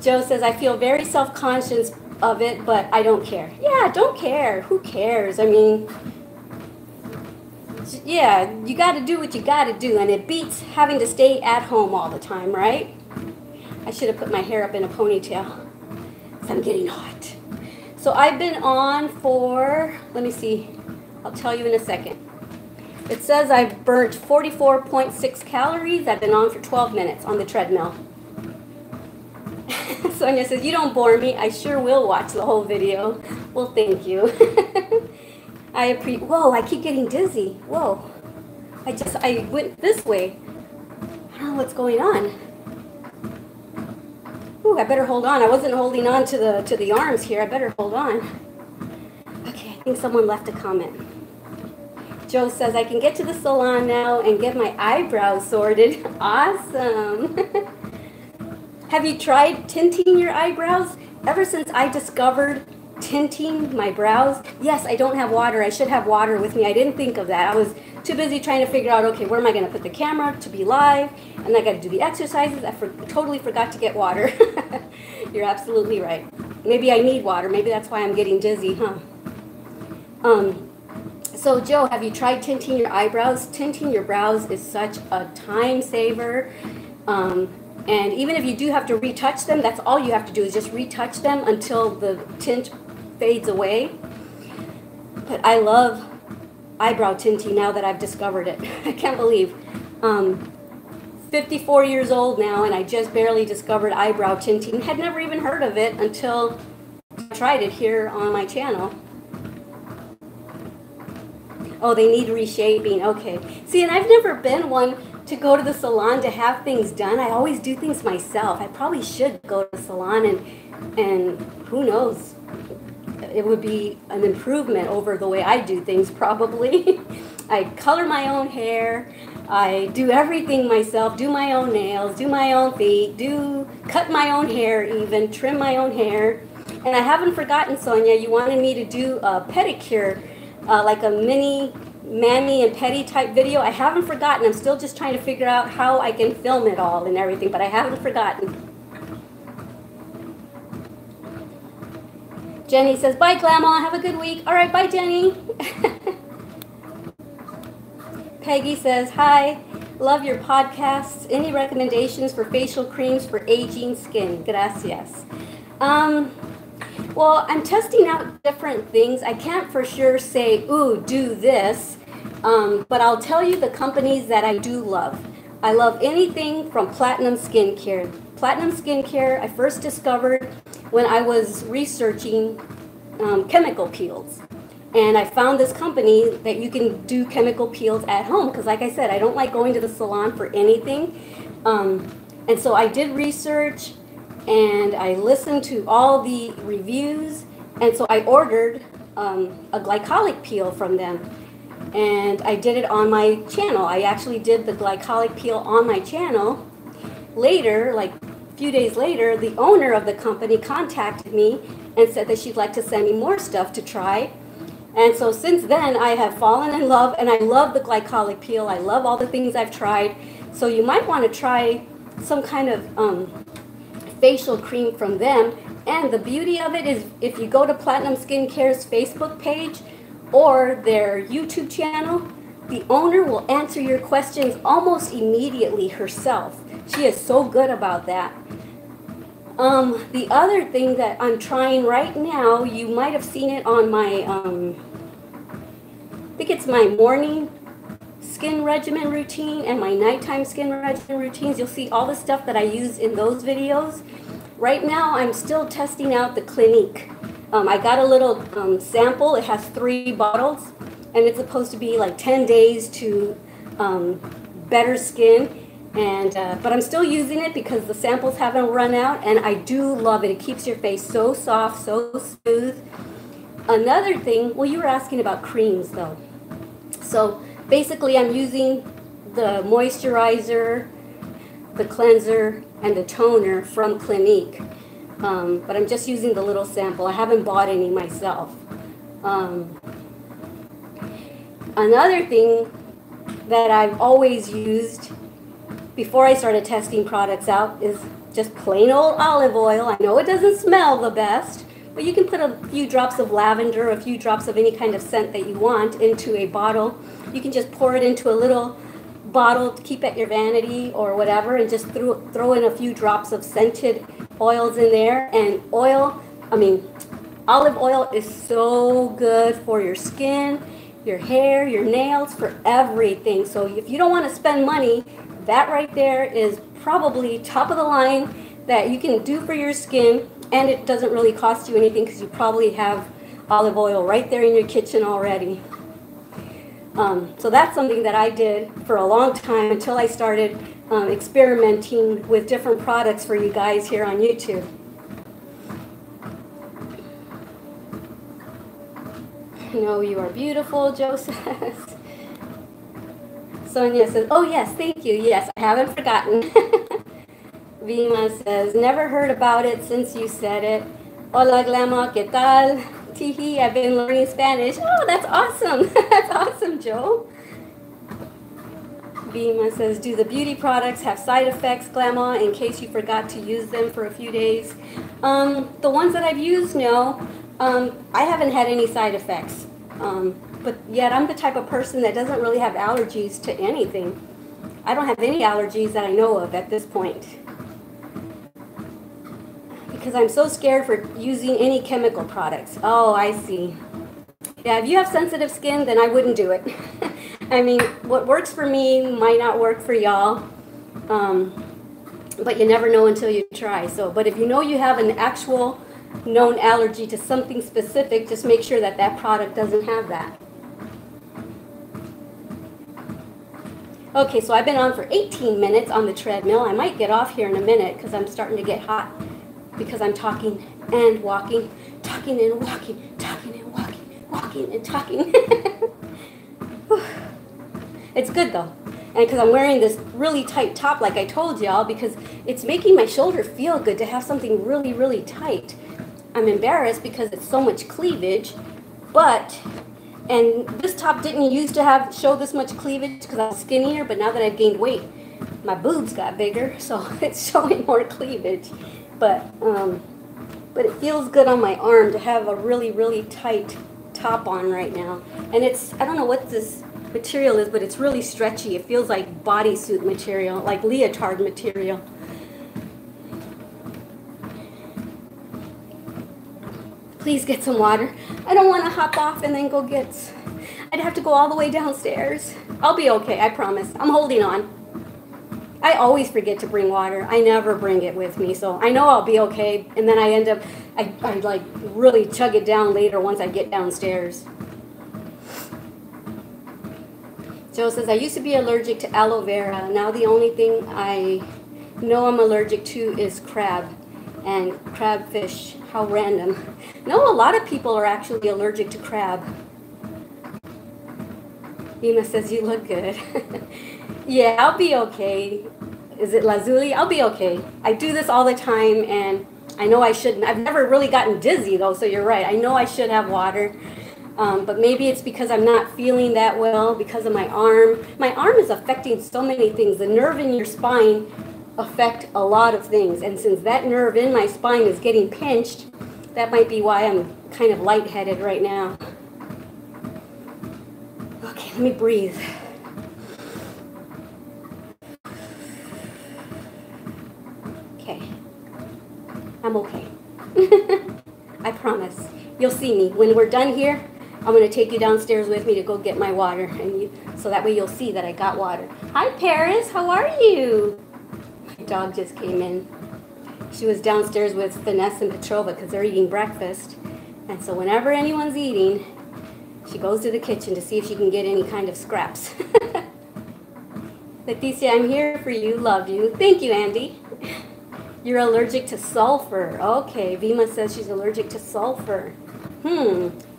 Joe says, I feel very self-conscious of it, but I don't care. Yeah, don't care. Who cares? I mean, yeah, you got to do what you got to do, and it beats having to stay at home all the time, right? I should have put my hair up in a ponytail because I'm getting hot. So I've been on for, let me see, I'll tell you in a second. It says I've burnt 44.6 calories. I've been on for 12 minutes on the treadmill. Sonia says, you don't bore me. I sure will watch the whole video. Well, thank you. Whoa, I keep getting dizzy. Whoa. I went this way. I don't know what's going on. Ooh, I better hold on. I wasn't holding on to the arms here. I better hold on. Okay, I think someone left a comment. Joe says, I can get to the salon now and get my eyebrows sorted. Awesome. Have you tried tinting your eyebrows? Ever since I discovered tinting my brows, yes, I don't have water. I should have water with me. I didn't think of that. I was too busy trying to figure out, okay, where am I going to put the camera to be live? And I got to do the exercises. I totally forgot to get water. You're absolutely right. Maybe I need water. Maybe that's why I'm getting dizzy, huh? So Joe, have you tried tinting your eyebrows? Tinting your brows is such a time saver. And even if you do have to retouch them, that's all you have to do is just retouch them until the tint fades away. But I love eyebrow tinting now that I've discovered it. I can't believe. 54 years old now, and I just barely discovered eyebrow tinting. Had never even heard of it until I tried it here on my channel. Oh, they need reshaping. Okay. See, and I've never been one to go to the salon to have things done. I always do things myself. I probably should go to the salon, and who knows? It would be an improvement over the way I do things, probably. I color my own hair. I do everything myself, do my own nails, do my own feet, cut my own hair even, trim my own hair. And I haven't forgotten, Sonia, you wanted me to do a pedicure, like a mini mammy and petty type video. I haven't forgotten. I'm still just trying to figure out how I can film it all and everything, but I haven't forgotten. Jenny says, bye, Glama. Have a good week. All right, bye, Jenny. Peggy says, hi. Love your podcasts. Any recommendations for facial creams for aging skin? Gracias. Well, I'm testing out different things. I can't for sure say, ooh, do this. But I'll tell you the companies that I do love. I love anything from Platinum Skincare. Platinum Skincare I first discovered when I was researching chemical peels. And I found this company that you can do chemical peels at home because, like I said, I don't like going to the salon for anything. And so I did research and I listened to all the reviews. And so I ordered a glycolic peel from them. And I did it on my channel. I actually did the glycolic peel on my channel. Later, like a few days later, the owner of the company contacted me and said that she'd like to send me more stuff to try. And so since then, I have fallen in love, and I love the glycolic peel. I love all the things I've tried. So you might want to try some kind of facial cream from them. And the beauty of it is if you go to Platinum Skincare's Facebook page or their YouTube channel, the owner will answer your questions almost immediately herself. She is so good about that. The other thing that I'm trying right now, you might have seen it on my, I think it's my morning skin regimen routine and my nighttime skin regimen routines. You'll see all the stuff that I use in those videos. right now I'm still testing out the Clinique. I got a little sample. It has 3 bottles, and it's supposed to be like 10 days to better skin. And but I'm still using it because the samples haven't run out, and I do love it. It keeps your face so soft, so smooth. Another thing, well, you were asking about creams though. So basically I'm using the moisturizer, the cleanser, and the toner from Clinique. But I'm just using the little sample. I haven't bought any myself. Another thing that I've always used before I started testing products out is just plain old olive oil. I know it doesn't smell the best, but you can put a few drops of lavender, a few drops of any kind of scent that you want into a bottle. You can just pour it into a little bottle to keep at your vanity or whatever, and just throw in a few drops of scented oils in there. And olive oil is so good for your skin, your hair, your nails, for everything. So if you don't want to spend money, that right there is probably top of the line that you can do for your skin, and it doesn't really cost you anything because you probably have olive oil right there in your kitchen already. So that's something that I did for a long time until I started experimenting with different products for you guys here on YouTube. No, you are beautiful, Joseph. Sonia says, oh yes, thank you. Yes, I haven't forgotten. Vima says, never heard about it since you said it. Hola, Glama, ¿qué tal? Tihi, I've been learning Spanish. Oh, that's awesome. That's awesome, Joe. Vima says, do the beauty products have side effects, Glama, in case you forgot to use them for a few days? The ones that I've used, no. I haven't had any side effects. But yet I'm the type of person that doesn't really have allergies to anything. I don't have any allergies that I know of at this point, because I'm so scared for using any chemical products. Oh, I see. Yeah, if you have sensitive skin, then I wouldn't do it. I mean, what works for me might not work for y'all, but you never know until you try. So, but if you know you have an actual known allergy to something specific, just make sure that that product doesn't have that. Okay, so I've been on for 18 minutes on the treadmill. I might get off here in a minute because I'm starting to get hot because I'm talking and walking, talking and walking, talking and walking, walking and talking. It's good though. And because I'm wearing this really tight top like I told y'all, because it's making my shoulder feel good to have something really, really tight. I'm embarrassed because it's so much cleavage, and this top didn't used to show this much cleavage because I was skinnier, but now that I've gained weight, my boobs got bigger, so it's showing more cleavage. But it feels good on my arm to have a really, really tight top on right now. And it's, I don't know what this material is, but it's really stretchy. It feels like bodysuit material, like leotard material. Please get some water. I don't want to hop off and then go get, I'd have to go all the way downstairs. I'll be okay, I promise. I'm holding on. I always forget to bring water. I never bring it with me, so I know I'll be okay. And then I end up, I like really chug it down later once I get downstairs. Joe says, I used to be allergic to aloe vera. Now the only thing I know I'm allergic to is crab and crabfish. How random. No, a lot of people are actually allergic to crab. Yuma says, you look good. Yeah, I'll be okay. Is it lazuli? I'll be okay. I do this all the time, and I know I shouldn't. I've never really gotten dizzy, though, so you're right. I know I should have water, but maybe it's because I'm not feeling that well because of my arm. My arm is affecting so many things. The nerve in your spine affect a lot of things, and since that nerve in my spine is getting pinched, that might be why I'm kind of lightheaded right now. Okay, let me breathe. Okay, I'm okay. I promise. You'll see me when we're done here. I'm going to take you downstairs with me to go get my water, and so that way you'll see that I got water. Hi Paris, how are you? My dog just came in. She was downstairs with Vanessa and Petrova because they're eating breakfast. And so whenever anyone's eating, she goes to the kitchen to see if she can get any kind of scraps. Leticia, I'm here for you. Love you. Thank you, Andy. You're allergic to sulfur. Okay, Vima says she's allergic to sulfur.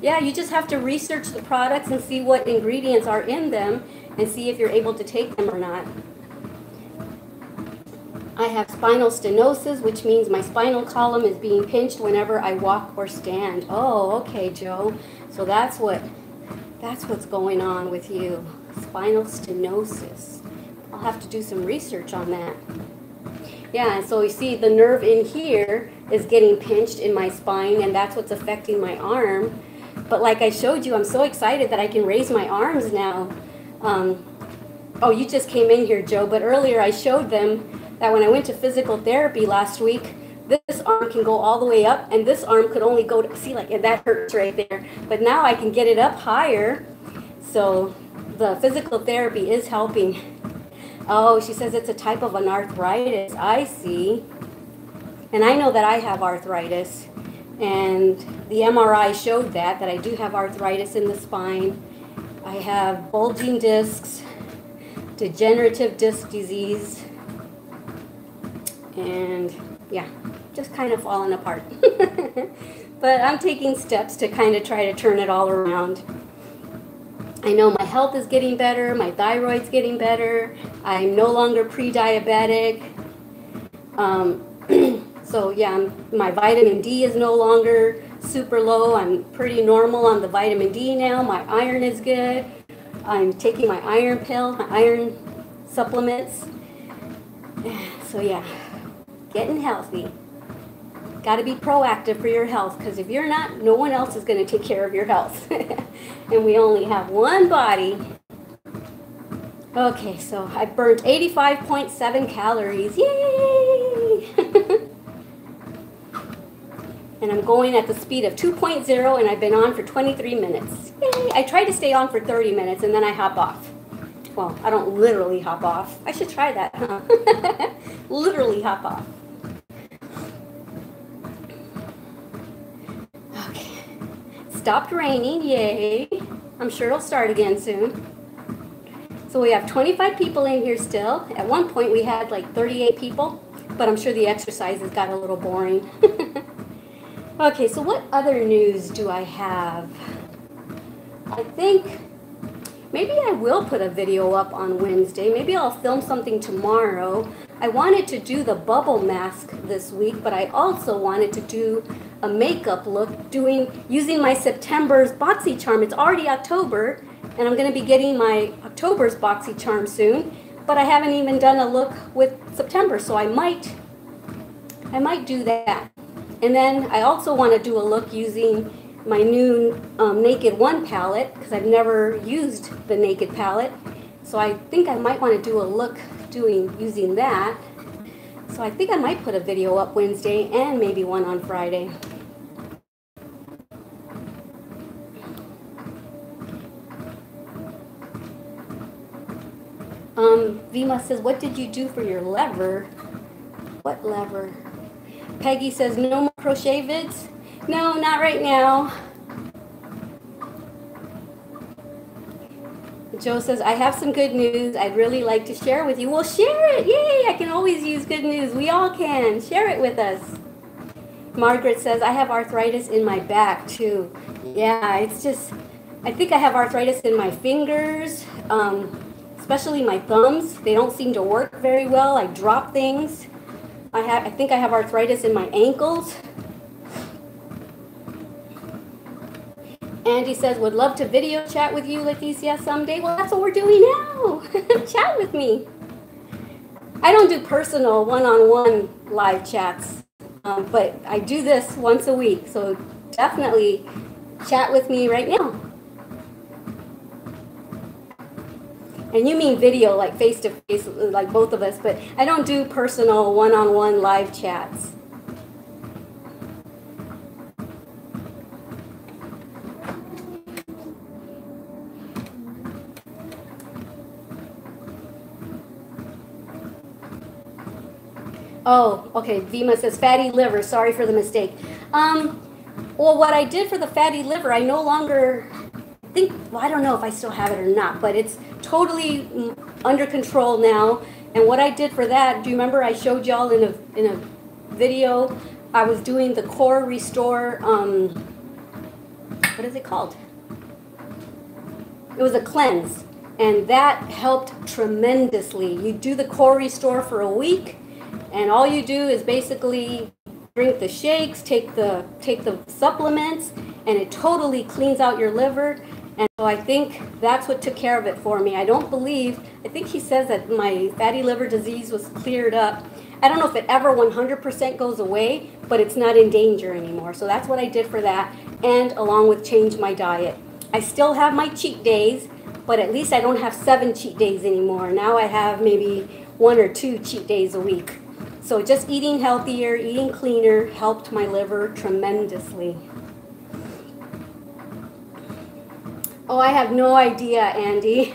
Yeah, you just have to research the products and see what ingredients are in them and see if you're able to take them or not. I have spinal stenosis, which means my spinal column is being pinched whenever I walk or stand. Oh, okay, Joe. So that's what's going on with you. Spinal stenosis. I'll have to do some research on that. Yeah, and so you see the nerve in here is getting pinched in my spine, and that's what's affecting my arm. But like I showed you, I'm so excited that I can raise my arms now. Oh, you just came in here, Joe, but earlier I showed them that when I went to physical therapy last week, this arm can go all the way up, and this arm could only go to, see, like, that hurts right there. But now I can get it up higher, so the physical therapy is helping. Oh, she says it's a type of an arthritis. I see. And I know that I have arthritis, and the MRI showed that I do have arthritis in the spine. I have bulging discs, degenerative disc disease, and yeah, just kind of falling apart. But I'm taking steps to kind of try to turn it all around. I know my health is getting better, my thyroid's getting better, I'm no longer pre-diabetic. So yeah, my vitamin D is no longer super low. I'm pretty normal on the vitamin D now. My iron is good. I'm taking my iron pill, my iron supplements. So yeah, getting healthy. Got to be proactive for your health, because if you're not, no one else is going to take care of your health. And we only have one body. Okay, so I burnt 85.7 calories. Yay! And I'm going at the speed of 2.0, and I've been on for 23 minutes. Yay! I try to stay on for 30 minutes, and then I hop off. Well, I don't literally hop off. I should try that, huh? Literally hop off. Okay. Stopped raining, yay. I'm sure it'll start again soon. So we have 25 people in here still. At one point we had like 38 people, but I'm sure the exercises got a little boring. Okay, so what other news do I have? I think maybe I will put a video up on Wednesday. Maybe I'll film something tomorrow. I wanted to do the bubble mask this week, but I also wanted to do a makeup look using my September's BOXYCHARM. It's already October, and I'm going to be getting my October's BOXYCHARM soon, but I haven't even done a look with September, so I might do that. And then I also want to do a look using my new Naked One palette, because I've never used the Naked palette. So I think I might want to do a look using that. So I think I might put a video up Wednesday and maybe one on Friday. Vima says, what did you do for your lever? What lever? Peggy says, no more crochet vids? No, not right now. Joe says, I have some good news I'd really like to share with you. Well, share it. Yay, I can always use good news. We all can. Share it with us. Margaret says, I have arthritis in my back too. Yeah, it's just, I think I have arthritis in my fingers, especially my thumbs. They don't seem to work very well. I drop things. I think I have arthritis in my ankles. Andy says, would love to video chat with you, Leticia, someday. Well, that's what we're doing now. Chat with me. I don't do personal one-on-one live chats, but I do this once a week. So definitely chat with me right now. And you mean video, like face-to-face, like both of us, but I don't do personal one-on-one live chats. Oh, okay. Vima says fatty liver. Sorry for the mistake. Well, what I did for the fatty liver, I no longer think, well, I don't know if I still have it or not, but it's totally under control now. And what I did for that, do you remember I showed y'all in a video? I was doing the core restore, what is it called? It was a cleanse, and that helped tremendously. You do the core restore for a week, and all you do is basically drink the shakes, take the supplements, and it totally cleans out your liver. And so I think that's what took care of it for me. I think he says that my fatty liver disease was cleared up. I don't know if it ever 100% goes away, but it's not in danger anymore. So that's what I did for that, and along with change my diet. I still have my cheat days, but at least I don't have 7 cheat days anymore. Now I have maybe 1 or 2 cheat days a week. So just eating healthier, eating cleaner helped my liver tremendously. Oh, I have no idea, Andy.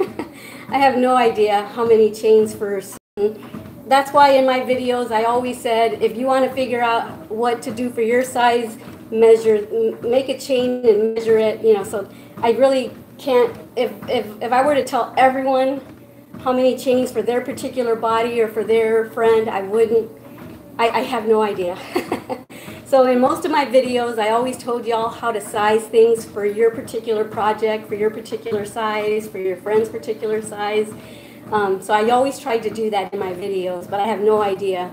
I have no idea how many chains for certain. That's why in my videos I always said, if you want to figure out what to do for your size, make a chain and measure it, you know. So I really can't, if I were to tell everyone how many chains for their particular body or for their friend, I wouldn't, I have no idea. So in most of my videos, I always told y'all how to size things for your particular project, for your particular size, for your friend's particular size. So I always tried to do that in my videos, but I have no idea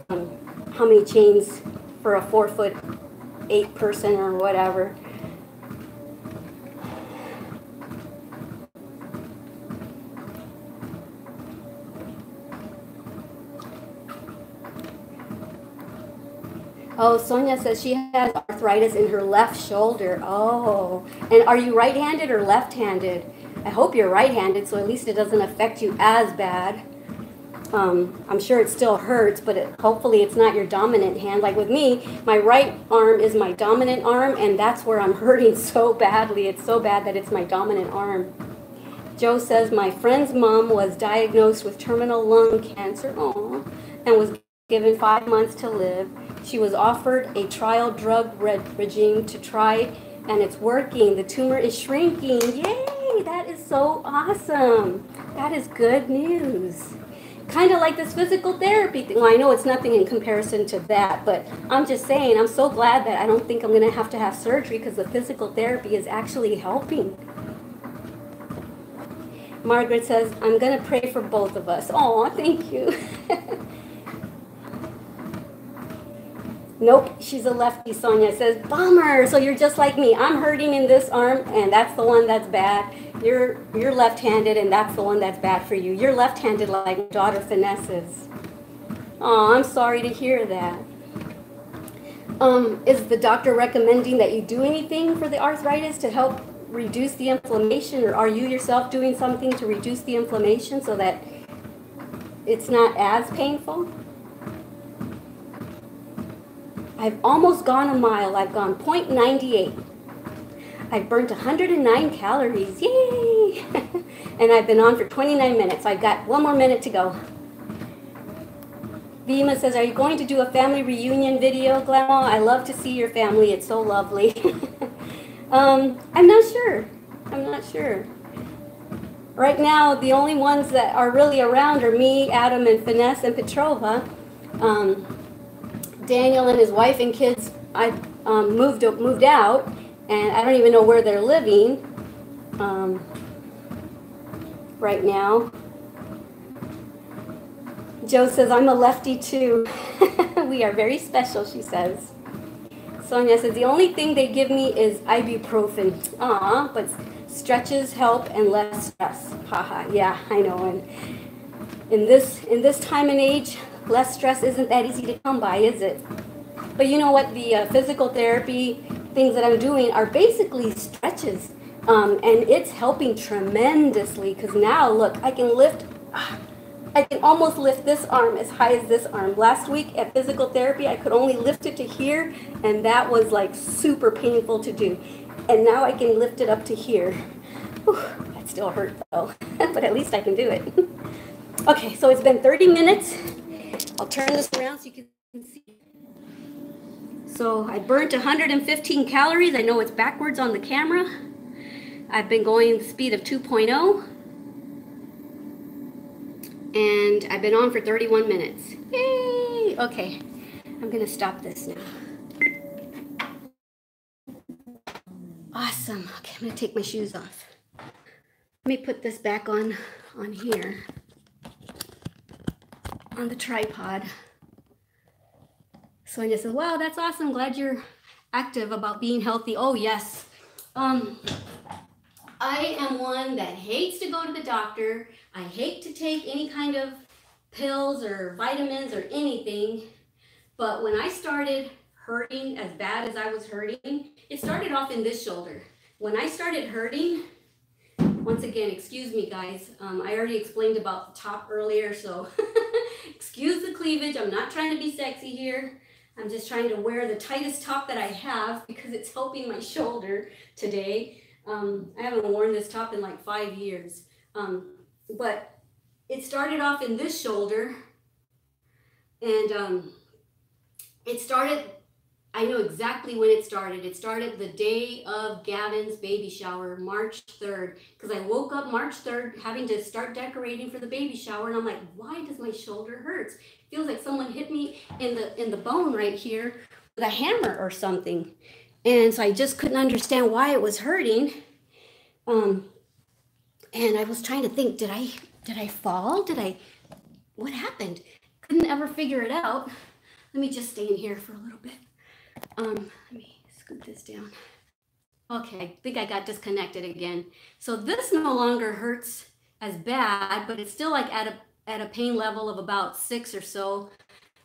how many chains for a 4'8" person or whatever. Oh, Sonia says she has arthritis in her left shoulder. Oh, and are you right-handed or left-handed? I hope you're right-handed, so at least it doesn't affect you as bad. I'm sure it still hurts, but hopefully it's not your dominant hand. Like with me, my right arm is my dominant arm, and that's where I'm hurting so badly. It's so bad that it's my dominant arm. Joe says, my friend's mom was diagnosed with terminal lung cancer, and was given 5 months to live. She was offered a trial drug regime to try, and it's working. The tumor is shrinking. Yay! That is so awesome. That is good news. Kind of like this physical therapy thing. Well, I know it's nothing in comparison to that, but I'm just saying, I'm so glad that I don't think I'm going to have surgery, because the physical therapy is actually helping. Margaret says, I'm going to pray for both of us. Oh, thank you. Nope, she's a lefty, Sonia says. Bummer, so you're just like me. I'm hurting in this arm, and that's the one that's bad. You're left-handed, and that's the one that's bad for you. You're left-handed like my daughter Finesse is. Oh, I'm sorry to hear that. Is the doctor recommending that you do anything for the arthritis to help reduce the inflammation, or are you yourself doing something to reduce the inflammation so that it's not as painful? I've almost gone a mile. I've gone 0.98. I've burnt 109 calories. Yay! And I've been on for 29 minutes. I've got 1 more minute to go. Vima says, are you going to do a family reunion video, Glama? I love to see your family. It's so lovely. I'm not sure. I'm not sure. Right now, the only ones that are really around are me, Adam, and Finesse, and Petrova. Daniel and his wife and kids, I moved out, and I don't even know where they're living right now. Joe says, I'm a lefty too. We are very special, she says. Sonia says, the only thing they give me is ibuprofen. But stretches help and less stress. Haha, yeah, I know. And in this time and age, less stress isn't that easy to come by, is it? But you know what? The physical therapy things that I'm doing are basically stretches. And it's helping tremendously, because now, look, I can almost lift this arm as high as this arm. Last week at physical therapy, I could only lift it to here, and that was like super painful to do. And now I can lift it up to here. Whew, that still hurts though, but at least I can do it. Okay, so it's been 30 minutes. I'll turn this around so you can see. So I burnt 115 calories. I know it's backwards on the camera. I've been going the speed of 2.0. And I've been on for 31 minutes. Yay! Okay, I'm gonna stop this now. Awesome. Okay, I'm gonna take my shoes off. Let me put this back on here, on the tripod. So I just said, wow, that's awesome. Glad you're active about being healthy. Oh yes. I am one that hates to go to the doctor. I hate to take any kind of pills or vitamins or anything. But when I started hurting as bad as I was hurting, it started off in this shoulder. When I started hurting, once again, excuse me guys, I already explained about the top earlier, so excuse the cleavage. I'm not trying to be sexy here. I'm just trying to wear the tightest top that I have because it's helping my shoulder today. I haven't worn this top in like 5 years, but it started off in this shoulder, and it started, I know exactly when it started. It started the day of Gavin's baby shower, March 3rd, because I woke up March 3rd having to start decorating for the baby shower, and I'm like, why does my shoulder hurt? It feels like someone hit me in the bone right here with a hammer or something. And so I just couldn't understand why it was hurting. And I was trying to think, did I fall? What happened? Couldn't ever figure it out. Let me just stay in here for a little bit. Let me scoot this down. Okay, I think I got disconnected again. So this no longer hurts as bad, but it's still like at a pain level of about 6 or so.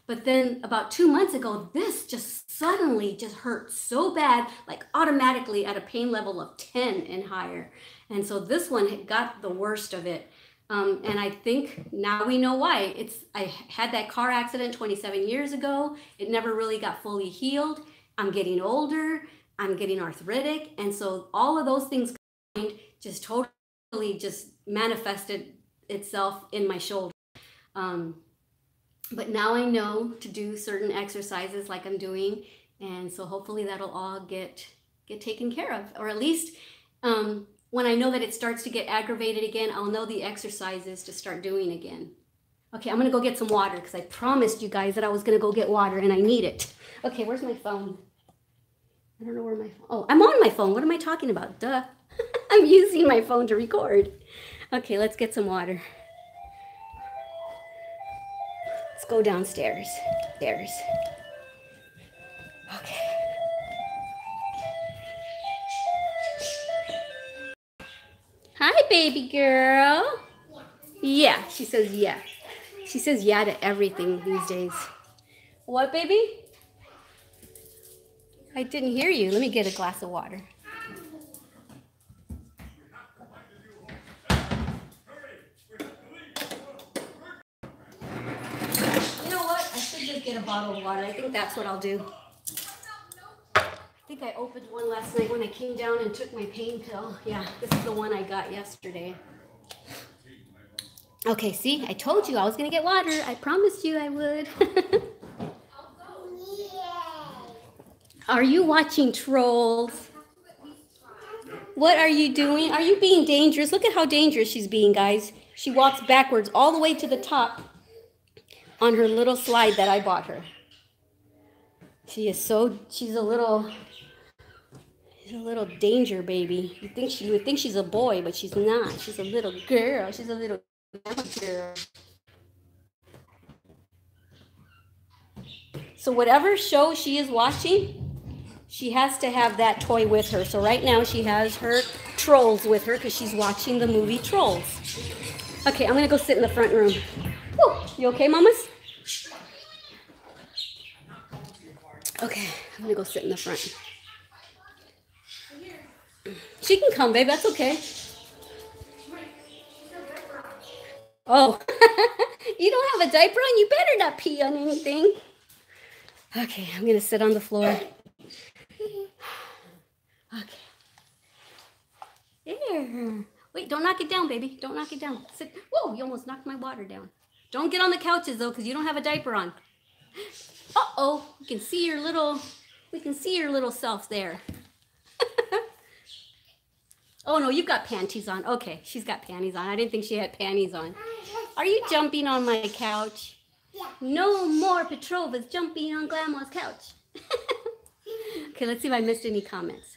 But then about 2 months ago, this just suddenly just hurt so bad, like automatically at a pain level of 10 and higher. And so this one got the worst of it. And I think now we know why. I had that car accident 27 years ago. It never really got fully healed. I'm getting older. I'm getting arthritic. And so all of those things just totally just manifested itself in my shoulder. But now I know to do certain exercises like I'm doing, and so hopefully that'll all get taken care of, or at least when I know that it starts to get aggravated again, I'll know the exercises to start doing again. Okay, I'm gonna go get some water because I promised you guys that I was gonna go get water and I need it. Okay, where's my phone? I don't know where my phone, oh, I'm on my phone. What am I talking about? Duh. I'm using my phone to record. Okay, let's get some water. Let's go downstairs. Okay. Hi, baby girl. Yeah, she says yeah. She says yeah to everything these days. What, baby? I didn't hear you. Let me get a glass of water. Get a bottle of water. I think that's what I'll do. I think I opened one last night when I came down and took my pain pill. Yeah, this is the one I got yesterday. Okay, see, I told you I was gonna get water. I promised you I would. Are you watching Trolls? What are you doing? Are you being dangerous? Look at how dangerous she's being, guys. She walks backwards all the way to the top on her little slide that I bought her. She's a little danger baby. You would think she's a boy, but she's not. She's a little girl. She's a little girl. So whatever show she is watching, she has to have that toy with her. So right now she has her Trolls with her because she's watching the movie Trolls. Okay, I'm gonna go sit in the front room. Woo, you okay, mamas? Okay, I'm gonna go sit in the front. She can come, babe, that's okay. Oh, you don't have a diaper on? You better not pee on anything. Okay, I'm gonna sit on the floor. Okay. There. Wait, don't knock it down, baby. Don't knock it down. Sit. Whoa, you almost knocked my water down. Don't get on the couches though, because you don't have a diaper on. Uh-oh, we can see your little self there. Oh no, you've got panties on. Okay, she's got panties on. I didn't think she had panties on. Are you jumping on my couch? Yeah. No more Petrovas jumping on Glama's couch. Okay, let's see if I missed any comments.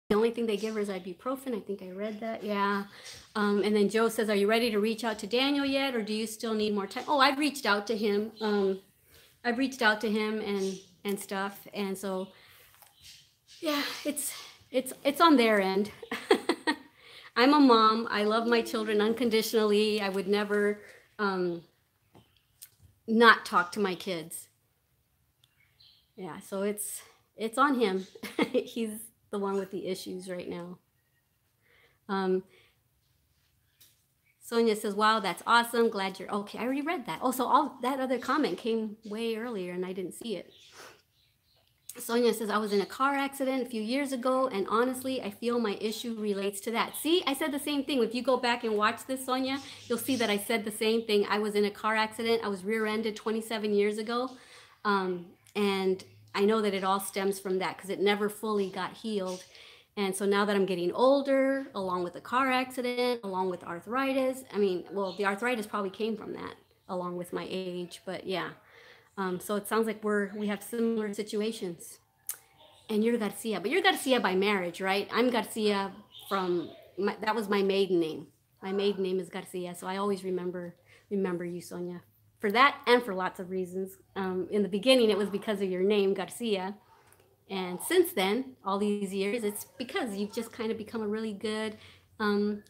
The only thing they give her is ibuprofen. I think I read that. Yeah. And then Joe says, are you ready to reach out to Daniel yet, or do you still need more time? Oh, I've reached out to him. I've reached out to him and stuff. And so, yeah, it's on their end. I'm a mom. I love my children unconditionally. I would never not talk to my kids. Yeah, so it's on him. He's the one with the issues right now. Sonia says, wow, that's awesome. Glad you're okay. I already read that. Oh, so all that other comment came way earlier and I didn't see it. Sonia says, I was in a car accident a few years ago, and honestly, I feel my issue relates to that. See, I said the same thing. If you go back and watch this, Sonia, you'll see that I said the same thing. I was in a car accident. I was rear-ended 27 years ago. And I know that it all stems from that because it never fully got healed. And so now that I'm getting older, along with the car accident, along with arthritis, I mean, well, the arthritis probably came from that, along with my age, but yeah. So it sounds like we have similar situations. And you're Garcia, but you're Garcia by marriage, right? I'm Garcia that was my maiden name. My maiden name is Garcia, so I always remember you, Sonia, for that and for lots of reasons. In the beginning, it was because of your name, Garcia. And since then, all these years, it's because you've just kind of become a really good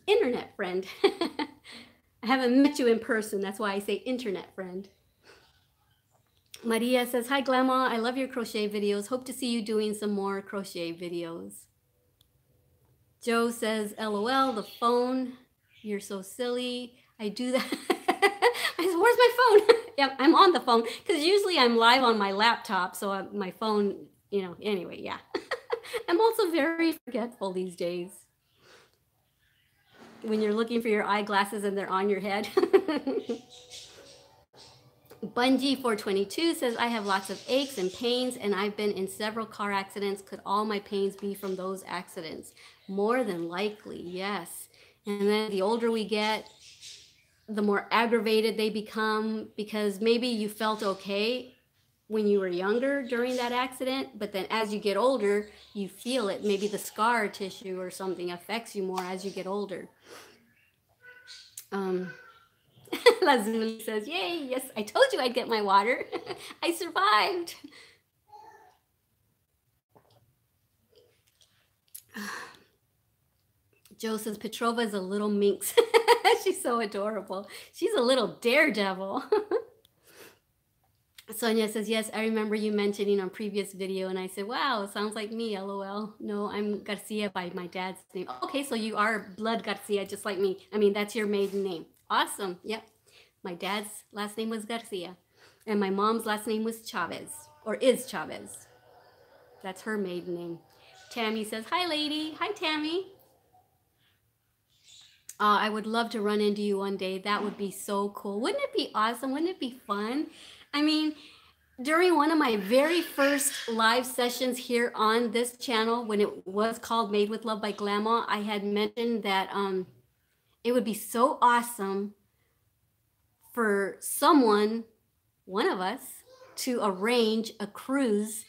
internet friend. I haven't met you in person. That's why I say internet friend. Maria says, hi, Glama. I love your crochet videos. Hope to see you doing some more crochet videos. Joe says, LOL, the phone. You're so silly. I do that. I said, where's my phone? Yeah, I'm on the phone because usually I'm live on my laptop. So my phone, anyway, yeah. I'm also very forgetful these days. When you're looking for your eyeglasses and they're on your head. Bungie 422 says, I have lots of aches and pains and I've been in several car accidents. Could all my pains be from those accidents? More than likely, yes. And then the older we get, the more aggravated they become because maybe you felt okay when you were younger during that accident, but then as you get older, you feel it. Maybe the scar tissue or something affects you more as you get older. Lazuli says, yay, yes, I told you I'd get my water. I survived. Joe says, Petrova is a little minx. She's so adorable. She's a little daredevil. Sonia says, yes, I remember you mentioning on previous video. And I said, wow, sounds like me, LOL. No, I'm Garcia by my dad's name. Okay, so you are blood Garcia, just like me. I mean, that's your maiden name. Awesome. Yep. My dad's last name was Garcia. And my mom's last name was Chavez, or is Chavez. That's her maiden name. Tammy says, hi, lady. Hi, Tammy. I would love to run into you one day. That would be so cool. Wouldn't it be awesome? Wouldn't it be fun? I mean, during one of my very first live sessions here on this channel, when it was called Made with Love by Glama, I had mentioned that it would be so awesome for someone, one of us, to arrange a cruise.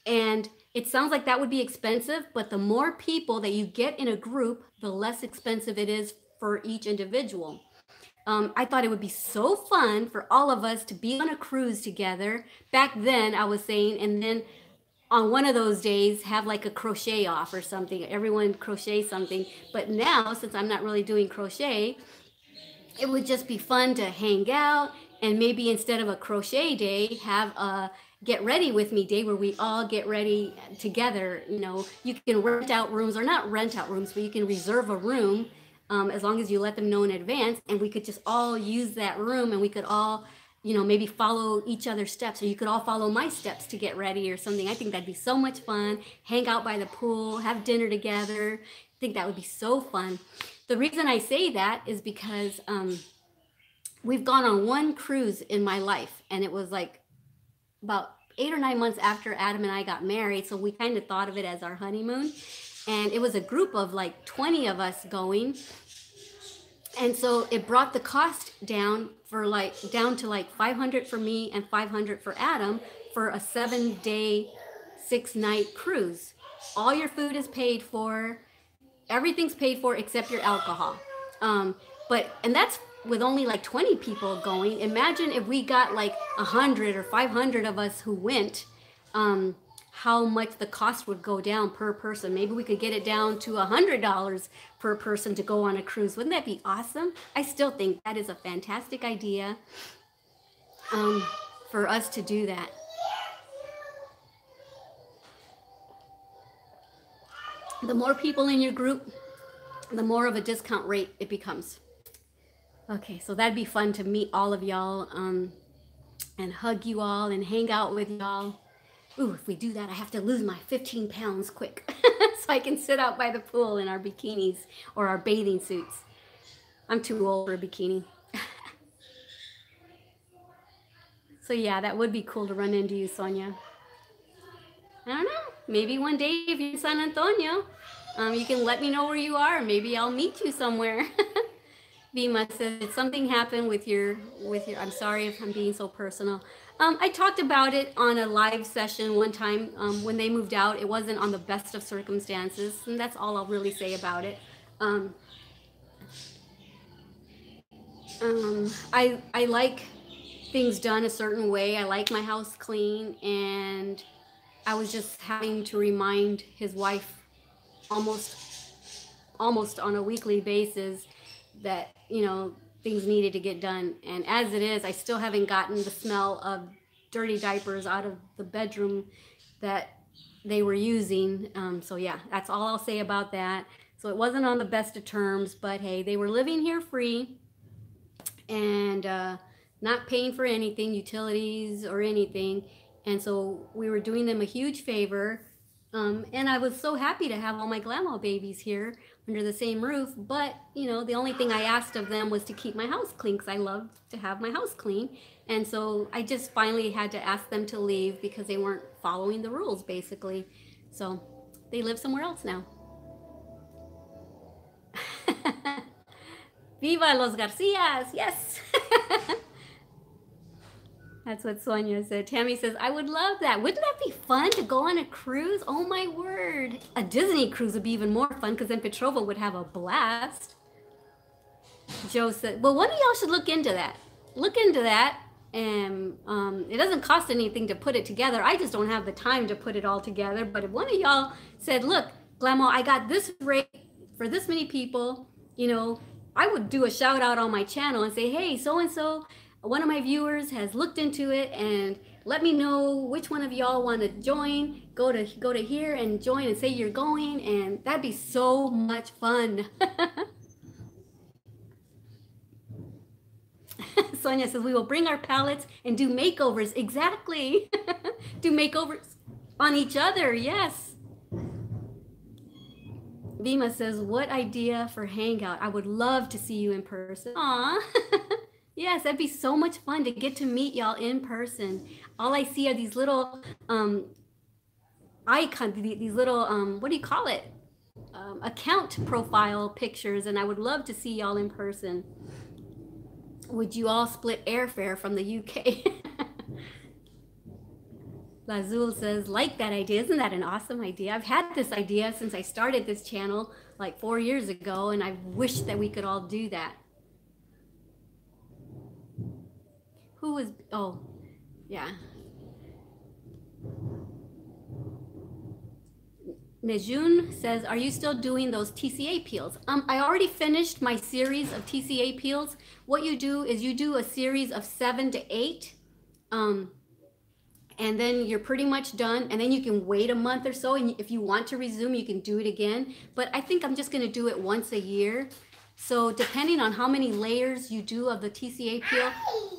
And it sounds like that would be expensive, but the more people that you get in a group, the less expensive it is for each individual. I thought it would be so fun for all of us to be on a cruise together. Back then, I was saying, and then on one of those days, have like a crochet off or something. Everyone crochet something. But now, since I'm not really doing crochet, it would just be fun to hang out, and maybe instead of a crochet day, have a get ready with me day where we all get ready together. You can rent out rooms, or not rent out rooms, but you can reserve a room as long as you let them know in advance, and we could just all use that room, and we could all you know, maybe follow each other's steps, or you could all follow my steps to get ready or something. I think that'd be so much fun. Hang out by the pool, have dinner together. I think that would be so fun. The reason I say that is because we've gone on one cruise in my life, and it was like about 8 or 9 months after Adam and I got married. So we kind of thought of it as our honeymoon. And it was a group of like 20 of us going. And so it brought the cost down for down to like $500 for me and $500 for Adam for a 7-day, 6-night cruise. All your food is paid for. Everything's paid for except your alcohol. And that's with only like 20 people going. Imagine if we got like 100 or 500 of us who went, how much the cost would go down per person. Maybe we could get it down to $100 per person to go on a cruise. Wouldn't that be awesome? I still think that is a fantastic idea for us to do that. The more people in your group, the more of a discount rate it becomes. Okay, so that'd be fun to meet all of y'all and hug you all and hang out with y'all. Ooh, if we do that, I have to lose my 15 pounds quick so I can sit out by the pool in our bikinis or our bathing suits. I'm too old for a bikini. So yeah, that would be cool to run into you, Sonia. I don't know. Maybe one day if you're in San Antonio, you can let me know where you are. Maybe I'll meet you somewhere. Vima says, did something happen with your, I'm sorry if I'm being so personal. I talked about it on a live session one time when they moved out. It wasn't on the best of circumstances, and that's all I'll really say about it. I like things done a certain way. I like my house clean, and I was just having to remind his wife almost on a weekly basis that, you know, things needed to get done. And as it is, I still haven't gotten the smell of dirty diapers out of the bedroom that they were using. So yeah, that's all I'll say about that. So it wasn't on the best of terms, but hey, they were living here free and not paying for anything, utilities or anything. And so we were doing them a huge favor. And I was so happy to have all my Glama babies here under the same roof. But, you know, the only thing I asked of them was to keep my house clean, because I love to have my house clean. And so I just finally had to ask them to leave because they weren't following the rules, basically. So they live somewhere else now. Viva los Garcias! Yes! That's what Sonia said. Tammy says, I would love that. Wouldn't that be fun to go on a cruise? Oh my word. A Disney cruise would be even more fun, because then Petrova would have a blast. Joe said, well, one of y'all should look into that. Look into that. And it doesn't cost anything to put it together. I just don't have the time to put it all together. But if one of y'all said, look, Glama, I got this rate for this many people, you know, I would do a shout out on my channel and say, hey, so-and-so, one of my viewers has looked into it, and let me know which one of y'all want to join. Go to here and join and say you're going, and that'd be so much fun. Sonia says, we will bring our palettes and do makeovers. Exactly. Do makeovers on each other. Yes. Vima says, what idea for hangout? I would love to see you in person. Aw. Yes, that'd be so much fun to get to meet y'all in person. All I see are these little icons, these little, what do you call it? Account profile pictures, and I would love to see y'all in person. Would you all split airfare from the UK? Lazul says, like that idea. Isn't that an awesome idea? I've had this idea since I started this channel like 4 years ago, and I wish that we could all do that. Who was, oh, yeah. Nejun says, are you still doing those TCA peels? I already finished my series of TCA peels. What you do is you do a series of 7 to 8, and then you're pretty much done, and then you can wait a month or so, and if you want to resume, you can do it again. But I think I'm just gonna do it once a year. So depending on how many layers you do of the TCA peel,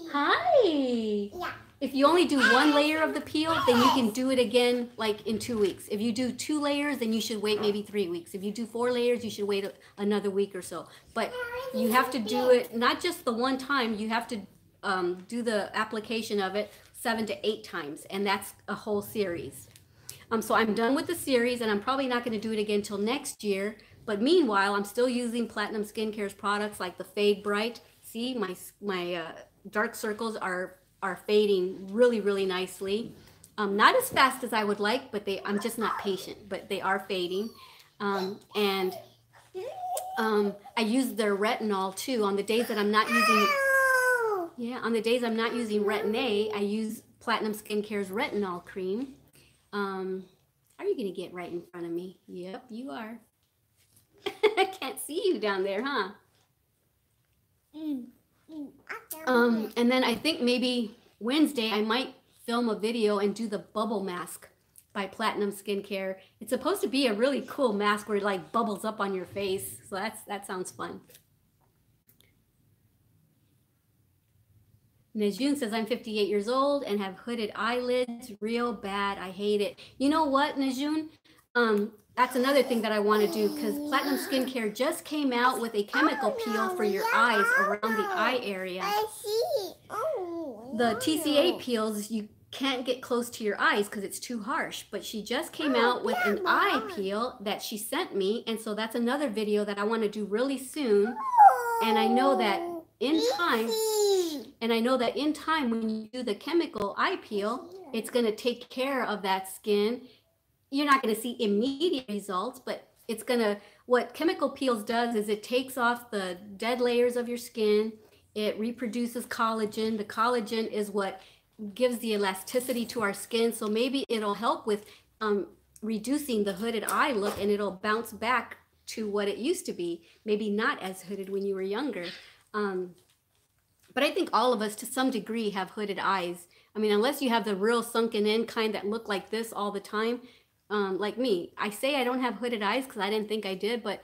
hi. Yeah. If you only do one layer of the peel, then you can do it again like in 2 weeks. If you do 2 layers, then you should wait maybe 3 weeks. If you do 4 layers, you should wait another week or so. But you have to do it not just the one time, you have to do the application of it 7 to 8 times, and that's a whole series. So I'm done with the series, and I'm probably not going to do it again till next year. But meanwhile, I'm still using Platinum Skincare's products like the Fade Bright. See, my dark circles are fading really, really nicely. Not as fast as I would like, but I'm just not patient, but they are fading. And I use their retinol too on the days that I'm not using. Yeah, on the days I'm not using Retin-A, I use Platinum Skincare's retinol cream. Are you gonna get right in front of me? Yep, you are. I can't see you down there, huh? And then I think maybe Wednesday I might film a video and do the bubble mask by Platinum Skincare. It's supposed to be a really cool mask where it like bubbles up on your face. So that sounds fun. Najun says, I'm 58 years old and have hooded eyelids real bad. I hate it. You know what, Najun? That's another thing that I want to do, because Platinum Skincare just came out with a chemical peel for your eyes around the eye area. The TCA peels, you can't get close to your eyes because it's too harsh, but she just came out with an eye peel that she sent me, and so that's another video that I want to do really soon. And I know that in time, when you do the chemical eye peel, it's going to take care of that skin. You're not going to see immediate results, but it's going to, what chemical peels does is it takes off the dead layers of your skin. It reproduces collagen. The collagen is what gives the elasticity to our skin. So maybe it'll help with reducing the hooded eye look, and it'll bounce back to what it used to be. Maybe not as hooded when you were younger. But I think all of us to some degree have hooded eyes. I mean, unless you have the real sunken in kind that look like this all the time, like me. I say I don't have hooded eyes because I didn't think I did, but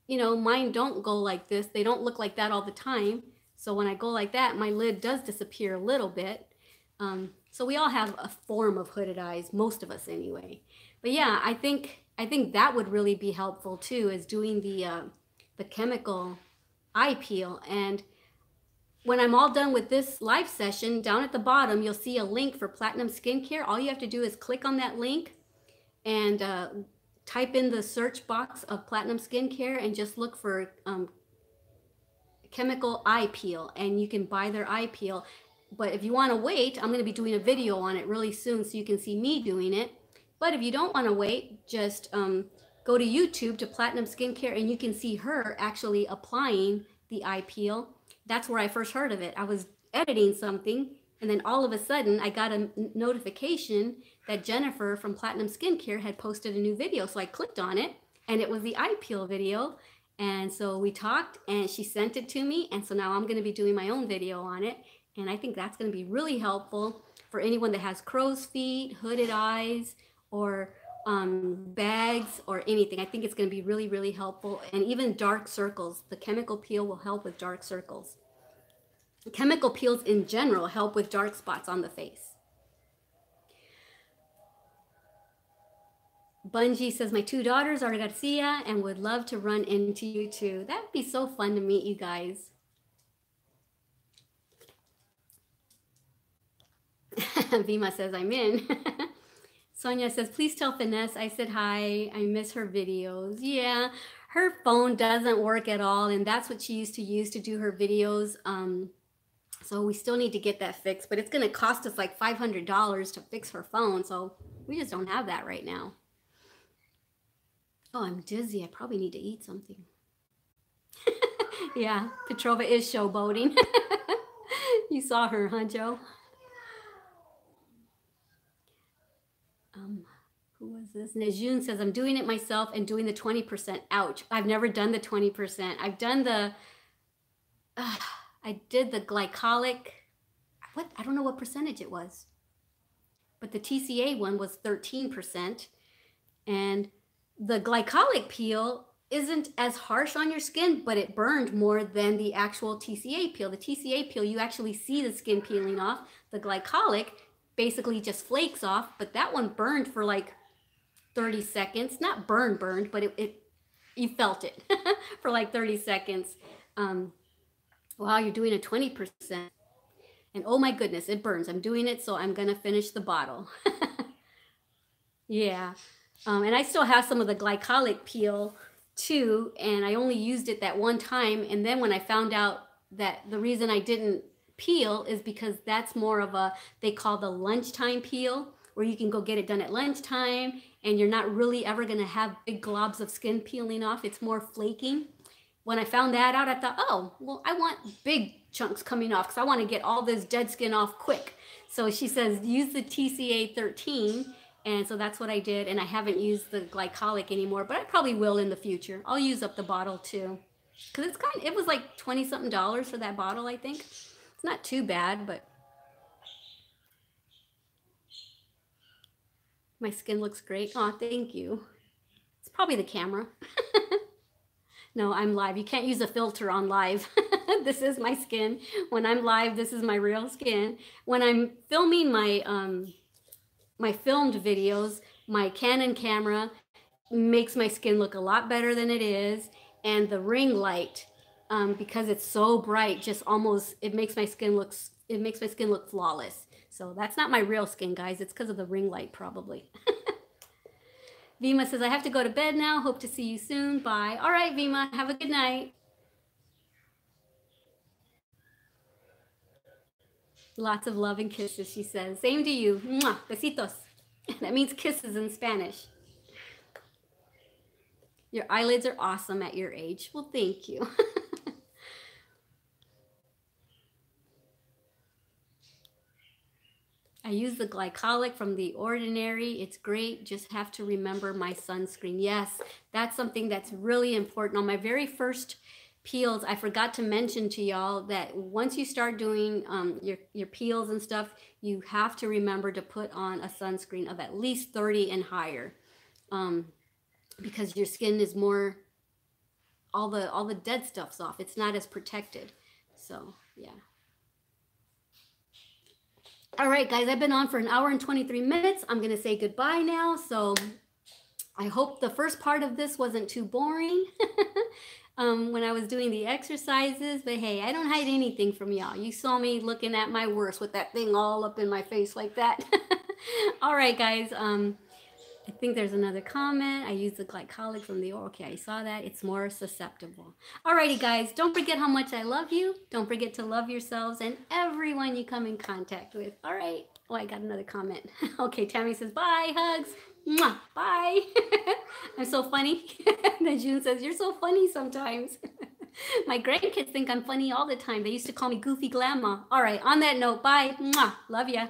you know, mine don't go like this. They don't look like that all the time. So when I go like that, my lid does disappear a little bit. So we all have a form of hooded eyes, most of us anyway. But yeah, I think that would really be helpful too, is doing the chemical eye peel. And when I'm all done with this live session, down at the bottom, you'll see a link for Platinum Skincare. All you have to do is click on that link and type in the search box of Platinum Skincare and just look for chemical eye peel, and you can buy their eye peel. But if you want to wait, I'm going to be doing a video on it really soon so you can see me doing it. But if you don't want to wait, just go to YouTube to Platinum Skincare and you can see her actually applying the eye peel. That's where I first heard of it. I was editing something, and then all of a sudden I got a notification that Jennifer from Platinum Skincare had posted a new video. So I clicked on it, and it was the eye peel video. And so we talked, and she sent it to me. And so now I'm going to be doing my own video on it. And I think that's going to be really helpful for anyone that has crow's feet, hooded eyes, or bags, or anything. I think it's going to be really, really helpful. And even dark circles. The chemical peel will help with dark circles. Chemical peels in general help with dark spots on the face. Bungie says, my 2 daughters are Garcia and would love to run into you too. That'd be so fun to meet you guys. Vima says, I'm in. Sonia says, please tell Finesse I said hi. I miss her videos. Yeah, her phone doesn't work at all, and that's what she used to use to do her videos. So we still need to get that fixed, but it's going to cost us like $500 to fix her phone, so we just don't have that right now. Oh, I'm dizzy. I probably need to eat something. Yeah, Petrova is showboating. You saw her, huh, Joe? Who was this? Najun says, I'm doing it myself and doing the 20%. Ouch. I've never done the 20%. I've done the, I did the glycolic, what? I don't know what percentage it was. But the TCA one was 13%. And the glycolic peel, isn't as harsh on your skin, but it burned more than the actual TCA peel. The TCA peel, you actually see the skin peeling off. The glycolic basically just flakes off, but that one burned for like 30 seconds. Not burned, but you felt it for like 30 seconds. Wow, you're doing a 20%. And oh my goodness, it burns. I'm doing it, so I'm gonna finish the bottle. Yeah. And I still have some of the glycolic peel too, and I only used it that one time. And then when I found out that the reason I didn't peel is because that's more of a, they call the lunchtime peel, where you can go get it done at lunchtime and you're not really ever gonna have big globs of skin peeling off. It's more flaking. When I found that out, I thought, oh, well, I want big chunks coming off because I want to get all this dead skin off quick. So she says, use the TCA 13. And so that's what I did. And I haven't used the glycolic anymore, but I probably will in the future. I'll use up the bottle too. Because it was like $20-something for that bottle, I think. It's not too bad, but my skin looks great. Oh, thank you. It's probably the camera. No, I'm live. You can't use a filter on live. This is my skin. When I'm live, this is my real skin. When I'm filming my my filmed videos, my Canon camera makes my skin look a lot better than it is. And the ring light, because it's so bright, just almost, it makes my skin look flawless. So that's not my real skin, guys. It's because of the ring light, probably. Vima says, I have to go to bed now. Hope to see you soon. Bye. All right, Vima. Have a good night. Lots of love and kisses, she says. Same to you. Mwah. Besitos. That means kisses in Spanish. Your eyelids are awesome at your age. Well, thank you. I use the glycolic from The Ordinary. It's great. Just have to remember my sunscreen. Yes, that's something that's really important. On my very first peels, I forgot to mention to y'all that once you start doing your peels and stuff, you have to remember to put on a sunscreen of at least 30 and higher, because your skin is more, all the dead stuff's off. It's not as protected. So yeah. All right, guys, I've been on for 1 hour and 23 minutes. I'm going to say goodbye now. So I hope the first part of this wasn't too boring when I was doing the exercises. But hey, I don't hide anything from y'all. You saw me looking at my worst with that thing all up in my face like that. All right, guys. I think there's another comment. I use the glycolic from the, okay, I saw that. It's more susceptible. Alrighty, guys, don't forget how much I love you. Don't forget to love yourselves and everyone you come in contact with. All right. Oh, I got another comment. Okay, Tammy says, bye, hugs. Mwah, bye. I'm so funny. Then June says, you're so funny sometimes. My grandkids think I'm funny all the time. They used to call me Goofy Glama. All right, on that note, bye. Mwah, love ya.